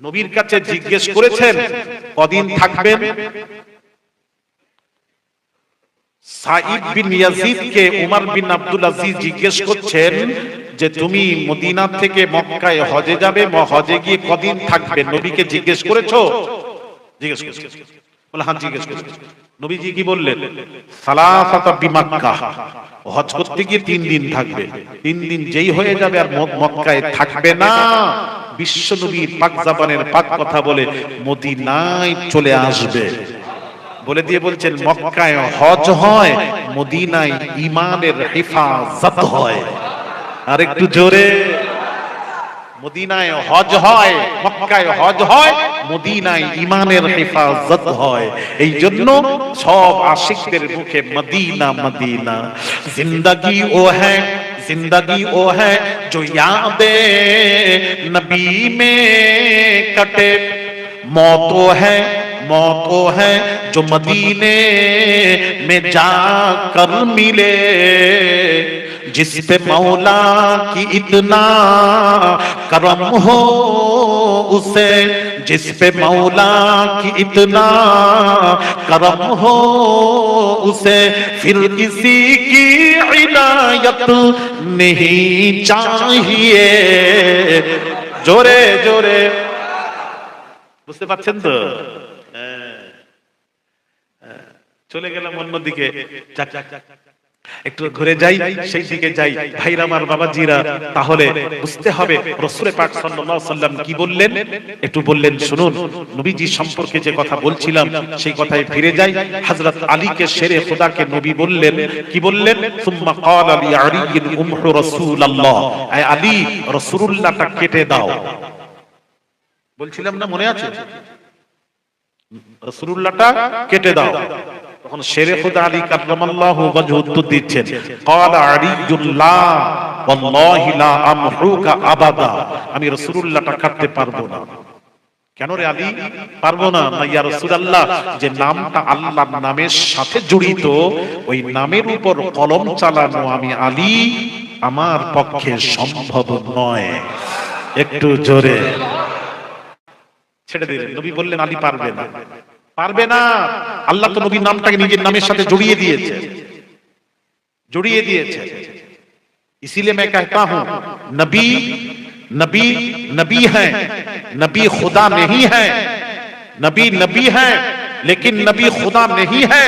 নবীর কাছে জিজ্ঞেস করেছেন কদিন থাকবেন সাইব বিন ইয়াজিদ কে উমর বিন আব্দুল আজিজ জিজ্ঞেস করছেন যে তুমি মদিনা থেকে মক্কায় হজে যাবে হজে গিয়ে কদিন থাকবে নবীকে জিজ্ঞেস করেছো জিজ্ঞেস করেছো বলে হ্যাঁ জিজ্ঞেস করেছি নবীজি কি বললেন সালাসাতা বিমাক্কা হজ করতে গিয়ে 3 দিন থাকবে 3 দিন যেই হয়ে যাবে আর মক্কায় থাকবে না বিশ্ব নবীর পাক জবানের পাক কথা বলে মদিনায় চলে আসবে বলে দিয়ে বলছেন মক্কায় হজ হয় মদিনায় ঈমানের হেফাজত হয় আর একটু জোরে মদিনায় হজ হয় মক্কায় হজ হয় মদিনায় ঈমানের হেফাজত হয় এই জন্য সব আশিকদের মুখে মদিনা মদিনা जिंदगी वो है जो यादे नबी में कटे मौत वो है जो मदीने में जाकर मिले जिस पे मौला की इतना करम हो उसे जिस पे मौला की इतना करम हो उसे फिर किसी की इनायत नहीं चाहिए जोरे जोरे বুঝতে পারছেন তো চলে গেলাম অন্যদিকে একটু ঘুরে যাই সেই দিকে যাই ভাইরা আমার বাবাজিরা তাহলে বুঝতে হবে রাসূল পাক সাল্লাল্লাহু আলাইহি সাল্লাম কি বললেন একটু বললেন শুনুন নবীজি সম্পর্কে যে কথা বলছিলাম সেই কথায় ফিরে যাই হযরত আলীকে শেরে খোদাকে নবী বললেন কি বললেন সুম্মা ক্বালা লি আলী উমহু রাসূলুল্লাহ আয় আলী রাসূলুল্লাহটা কেটে দাও বলছিলাম না মনে আছে রাসূলুল্লাহটা কেটে দাও তখন শেরে খোদা আলী কাররামাল্লাহু ওয়াজহু উত্তর দিচ্ছেন ক্বালা আলীউল্লাহ ওয়াল্লাহি লা আমহুকা আবাদা আমি রাসূলুল্লাহটা কাটতে পারবো না কেন রে আলী পারবো না না ইয়া রাসূলুল্লাহ যে নামটা আল্লাহর নামের সাথে জড়িত ওই নামের উপর কলম চালানো আমি আলী আমার পক্ষে সম্ভব নয় একটু জোরে ছেড়ে দিলেন নবী বললেন আলী পারবে না আল্লাহ তো নবীর নামটাকে নিজের নামের সাথে জড়িয়ে দিয়েছে इसीलिए मैं कहता हूं नबी नबी नबी है नबी खुदा नहीं है नबी है लेकिन नबी खुदा नहीं है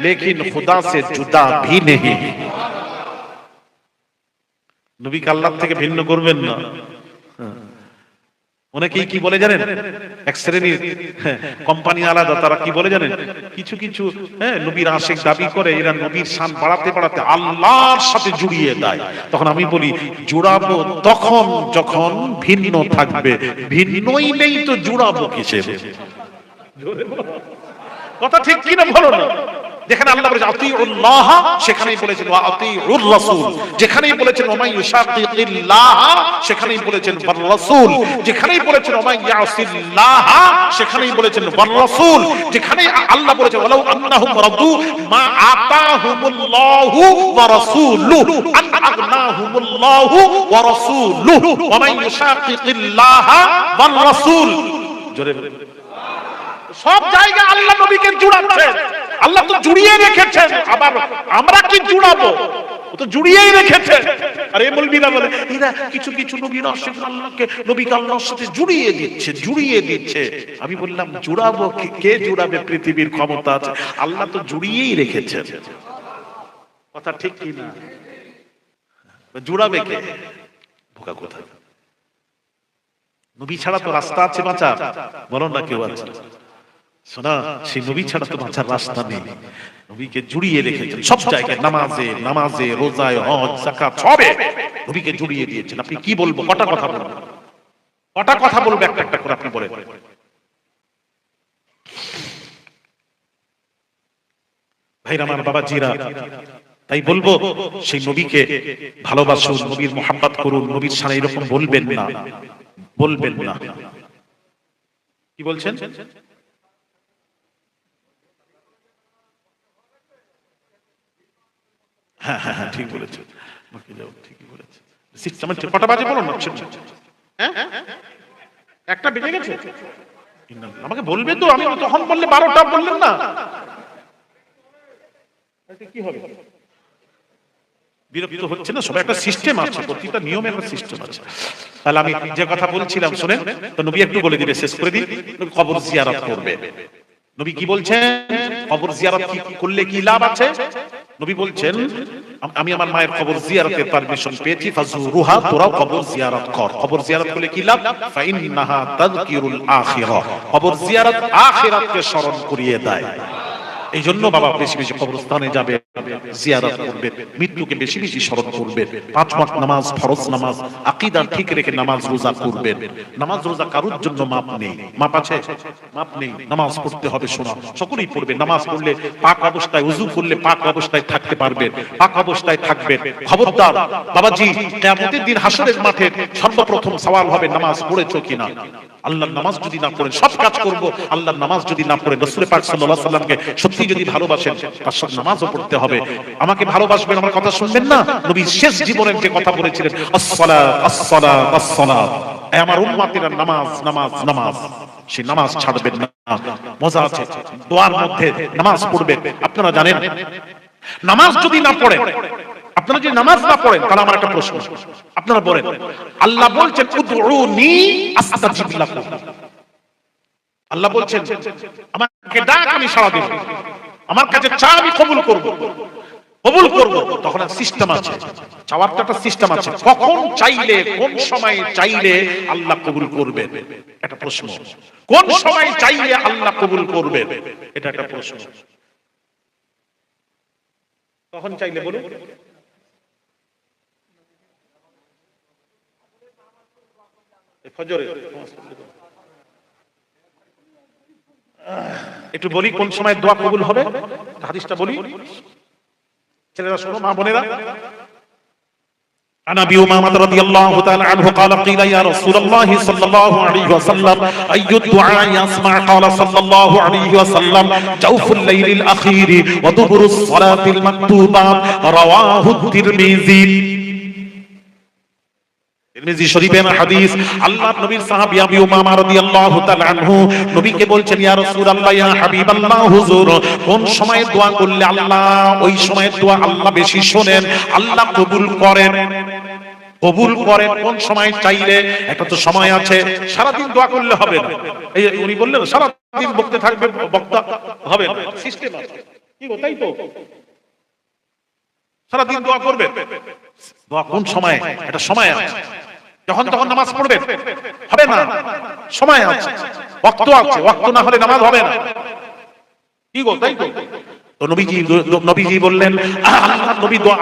लेकिन खुदा से जुदा भी नहीं नबी का अल्लाह থেকে ভিন্ন করবেন না অনেকেই কি বলে জানেন এক শ্রেণীর কোম্পানি আলাদা তারা কি বলে জানেন কিছু কিছু নবীর আশিক দাবি করে এরা নবীর শান বাড়াতে বাড়াতে আল্লাহর সাথে জুড়িয়ে দেয় তখন আমি বলি জুড়াবো তখন যখন ভিন্ন থাকবে ভিন্নই নেই তো জুড়াবো কিসে কথা ঠিক কি না বলো না যেখানে আল্লাহ বলেছেন আতিউল্লাহ সেখানেই বলেছেন ওয়া আতিউর রাসূল, যেখানেই বলেছেন ওয়া মাইয়ুশাকিকিল্লাহ সেখানেই বলেছেন ওয়ার রাসূল, যেখানেই বলেছেন ওয়া মাইয়াসিল্লাহ সেখানেই বলেছেন ওয়ার রাসূল, যেখানেই আল্লাহ বলেছেন ওয়ালাউ আন্নাহুম রাদু মা আতাহুমুল্লাহু ওয়া রাসূলুহু আন আগনাহুমুল্লাহু ওয়া রাসূলুহু ওয়া মাইয়ুশাকিকিল্লাহ ওয়ার রাসূল। জোরে সব জায়গায় আল্লাহ নবীকে জুড়াচ্ছেন, আল্লাহ তো জুড়িয়ে রেখেছেন, আবার আমরা কি জুড়াবো, ও তো জুড়িয়েই রেখেছেন। আর এই মৌলবীরা বলে এরা কিছু কিছু নবীর আল্লাহকে নবীকে আল্লাহর সাথে জুড়িয়ে দিচ্ছে। আমি বললাম জুড়াবো কে জুড়াবে, পৃথিবীর ক্ষমতা আছে, আল্লাহ তো জুড়িয়েই রেখেছেন। কথা ঠিক কি না? জুড়াবে কে? বোকা কোথায়? নবী ছাড়া তো রাস্তা আছে বাঁচার, বলো না কেউ আছে? শোনা, সেই নবী ছাড়া তো বাঁচার রাস্তা নেই। নবীকে জুড়িয়ে রেখেছেন সব জায়গায়, নামাজে রোজায় হজ যাকাত সবে নবীকে জুড়িয়ে দিয়েছেন। আপনি কি বলবো? কটা কথা বলবো একটা একটা করে আপনি বলেন। ভাইরা আমার, বাবাজিরা, তাই বলবো সেই নবীকে ভালোবাসুন, নবীর মোহাব্বত করুন, নবীর শানে এরকম বলবেন না। কি বলছেন? হ্যাঁ ঠিক বলেছেন, ঠিকই বলেছেন। কটা বাজে বলুন না? একটা বেজে গেছে, আমাকে বলবে তো, আমি তখন বললে 12টা বললেন না, কি হবে? বিরক্ত হচ্ছে না? সবাই একটা সিস্টেম আছে, প্রতিটা নিয়মে একটা সিস্টেম আছে। তাহলে আমি যে কথা বলছিলাম শুনেন তো, নবী একটু বলে দিবে, শেষ করে দিন। কবর জিয়ারত করবে। নবী কি বলছেন? কবর জিয়ারত করলে কি লাভ আছে? নবী বলছেন আমি আমার মায়ের কবর জিয়ারতের পারমিশন পেয়েছি, ফাজুরুহা, তোরাও কবর জিয়ারত কর। কবর জিয়ারত করলে কি লাভ? ফাইন্নাহা তাযকিরুল আখিরা, কবর জিয়ারত আখিরাতকে স্মরণ করিয়ে দেয়। এই জন্য বাবা বেশি বেশি কবরস্থানে যাবে, জিয়ারত করবে, মৃত্যুকে বেশি বেশি স্মরণ করবে। 5 ওয়াক্ত নামাজ, ফরজ নামাজ, আকীদা ঠিক রেখে নামাজ রোজা করবেন। নামাজ রোজা কারোর জন্য মাপ নেই, মাপ আছে? মাপ নেই। নামাজ পড়তে হবে, শোনা সকলেই পড়বে। নামাজ পড়লে পাক অবস্থায়, ওযু করলে পাক অবস্থায় থাকতে পারবেন, পাক অবস্থায় থাকবেন। খবরদার বাবাজি, কিয়ামতের দিন হাসরের মাঠে সর্বপ্রথম সওয়াল হবে নামাজ পড়েছো কিনা। আল্লাহর নামাজ যদি না পড়েন, সব কাজ করব, আল্লাহর নামাজ যদি না পড়েন, রাসূল পাক সাল্লাল্লাহু আলাইহি সাল্লামকে সত্যি যদি ভালোবাসেন, তার সাথে নামাজও পড়তে হবে। আমাকে ভালোবাসবেন, আমার কথা শুনবেন না? নবী শেষ জীবনের যে কথা বলেছিলেন, আসসালাত আসসালাত আসসালাত, আমার উম্মতেরা নামাজ নামাজ নামাজ, সেই নামাজ ছাড়বেন না। মজা আছে দোয়ার মধ্যে, নামাজ পড়বেন। আপনারা জানেন নামাজ যদি না পড়েন, আপনারা যদি নামাজ না পড়েন, তাহলে আমার একটা প্রশ্ন, আপনারা বলেন, আল্লাহ বলছেন উদউনি আস্তাজিব লাকুম, আল্লাহ বলছেন আমাকে ডাক আমি সাড়া দেব, আমার কাছে চা আমি কবুল করব। তখন একটা সিস্টেম আছে, চাওয়ার একটা সিস্টেম আছে, কখন চাইলে, কোন সময় চাইলে আল্লাহ কবুল করবেন, এটা প্রশ্ন। কোন সময় চাইলে আল্লাহ কবুল করবেন, এটা একটা প্রশ্ন। কখন চাইলে বলুন? ফজরে। একটু বলি কোন সময় দোয়া কবুল হবে, হাদিসটা বলি, ছেলেরা শোনো, মা বোনেরা। عن ابي امامه رضي الله تعالى عنه قال قيل يا رسول الله صلى الله عليه وسلم اي الدعاء يسمع؟ قال صلى الله عليه وسلم جوف الليل الاخير ودبر الصلاه المكتوبه رواه الترمذي। তিরমিজি শরীফের হাদিস। আল্লাহর নবীর সাহাবী আবু উমামা রাদিয়াল্লাহু তাআলা আনহু নবীকে বলছেন, ইয়া রাসূলুল্লাহ, ইয়া হাবিবাল্লাহ, হুজুর কোন সময় দোয়া করলে আল্লাহ, ওই সময় দোয়া আল্লাহ বেশি শোনেন, আল্লাহ কবুল করেন। কোন সময় চাইলে? একটা তো সময় আছে, সারা দিন দোয়া করলে হবে না। এই উনি বললেন সারা দিন বকতে থাকবে, বক্তা হবে না, সিস্টেম আছে। কি গো, তাই তো? সারা দিন দোয়া করবে, দোয়া কোন সময়? একটা সময় আছে, যখন তখন নামাজ পড়বেন হবে না, সময় আছে, ওয়াক্ত আছে, ওয়াক্ত না হলে নামাজ হবে না। কি গো, তাই তো? তো নবীজি বললেন,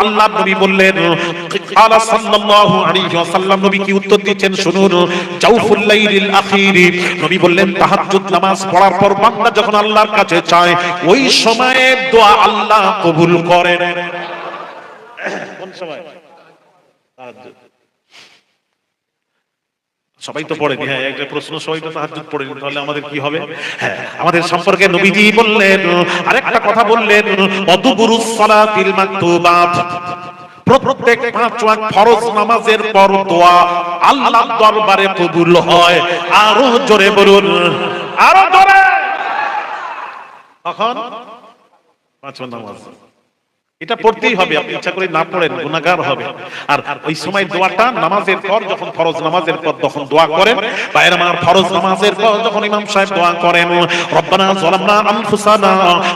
আল্লাহ নবী বললেন, ক্বালা সাল্লাল্লাহু আলাইহি ওয়াসাল্লাম, নবী কি উত্তর দিচ্ছেন শুনুন, জাওফুল লাইলিল আখির, নবী বললেন তাহাজ্জুদ নামাজ পড়ার পর বান্দা যখন আল্লাহর কাছে চায় ওই সময়ে দোয়া আল্লাহ কবুল করেন। কোন সময়? তাহাজ্জুদ। সবাই তো পড়েনি, হ্যাঁ একটা প্রশ্ন, সবাই তো তাহাজ্জুদ পড়েনি, তাহলে আমাদের কি হবে? হ্যাঁ, আমাদের সম্পর্কে নবীজি বললেন আরেকটা কথা বললেন, ওয়াদুবুরুস সালাতিল মাকতুবাত, প্রত্যেক 5 ওয়াক্ত ফরজ নামাজের পর দোয়া আল্লাহর দরবারে কবুল হয়। আরো জোরে বলুন, আরো জোরে। তখন 5 ওয়াক্ত নামাজ এটা পড়তেই হবে, আপনি ইচ্ছা করে না পড়েন গুনাহগার হবে। আর ওই সময় দোয়াটা নামাজের পর, যখন ফরজ নামাজের পর তখন দোয়া করেন। ভাইরা আমার, ফরজ নামাজের পর যখন ইমাম সাহেব দোয়া করেন, রব্বানা যালামনা আনফুসানা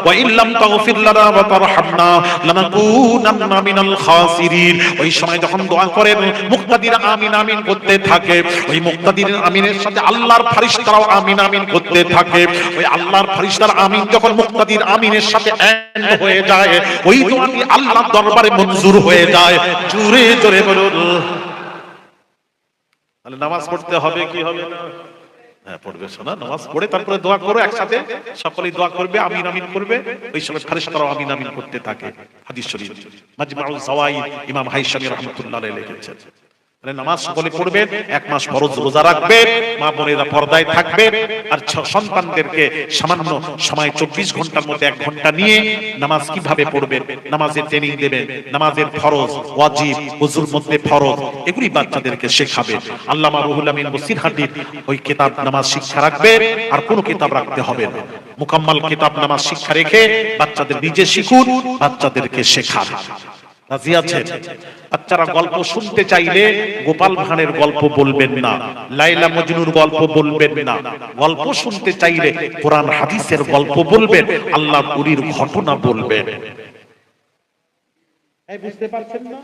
ওয়া ইল্লাম তাগফির লানা ওয়া তারহামনা লানাকুনান্না মিনাল খাসিরিন, ওই সময় যখন দোয়া করেন মুক্তাদিরা আমিন আমিন করতে থাকে। ওই মুক্তাদির আমিনের সাথে আল্লাহর ফেরেশতারাও আমিন আমিন করতে থাকে। ওই আল্লাহর ফেরেশতার আমিন যখন মুক্তাদির আমিনের সাথে এন্ড হয়ে যায়, ওই দোয়া আল্লাহর দরবারে মঞ্জুর হয়ে যায়। জোরে জোরে বলুন। তাহলে নামাজ পড়তে হবে কি হবে না? হ্যাঁ পড়বে, শোনা নামাজ পড়ে তারপরে দোয়া করো, একসাথে সকলেই দোয়া করবে, আমিন আমিন করবে। ওই সময় ফেরেশতারাও আমিন আমিন করতে থাকে। হাদিস শরীফ মাজমাউল যাওয়াইদ ইমাম হাইসামি রাহমাতুল্লাহ আলাইহি লিখেছেন। নামাজ সকলে পড়বেন, 1 মাস ফরজ রোজা রাখবেন, মা বোনেরা পর্দায় থাকবেন, আর সন্তানদেরকে সামান্য সময় 24 ঘন্টার মধ্যে 1 ঘন্টা নিয়ে নামাজ কিভাবে পড়বেন, নামাজের ট্রেনিং দেবেন, নামাজের ফরজ ওয়াজিব ওযুর মধ্যে ফরজ এগুলি বাচ্চাদেরকে শেখাবেন। আল্লামা রুহুল আমিন বসিরহাটির ওই কিতাব নামাজ শিক্ষা রাখবেন, আর কোনো কিতাব রাখতে হবে না। মুকাম্মাল কিতাব নামাজ শিক্ষা রেখে বাচ্চাদের নিজে শিখুন, বাচ্চাদেরকে শেখান। রাজি আছেন? বাচ্চারা গল্প শুনতে চাইলে গোপাল ভাঁড়ের গল্প বলবেন না, লাইলা মজনুর গল্প বলবেন না। গল্প শুনতে চাইলে কোরআন হাদিসের গল্প বলবেন, আল্লাহর ওলির ঘটনা বলবেন। বুঝতে পারছেন না?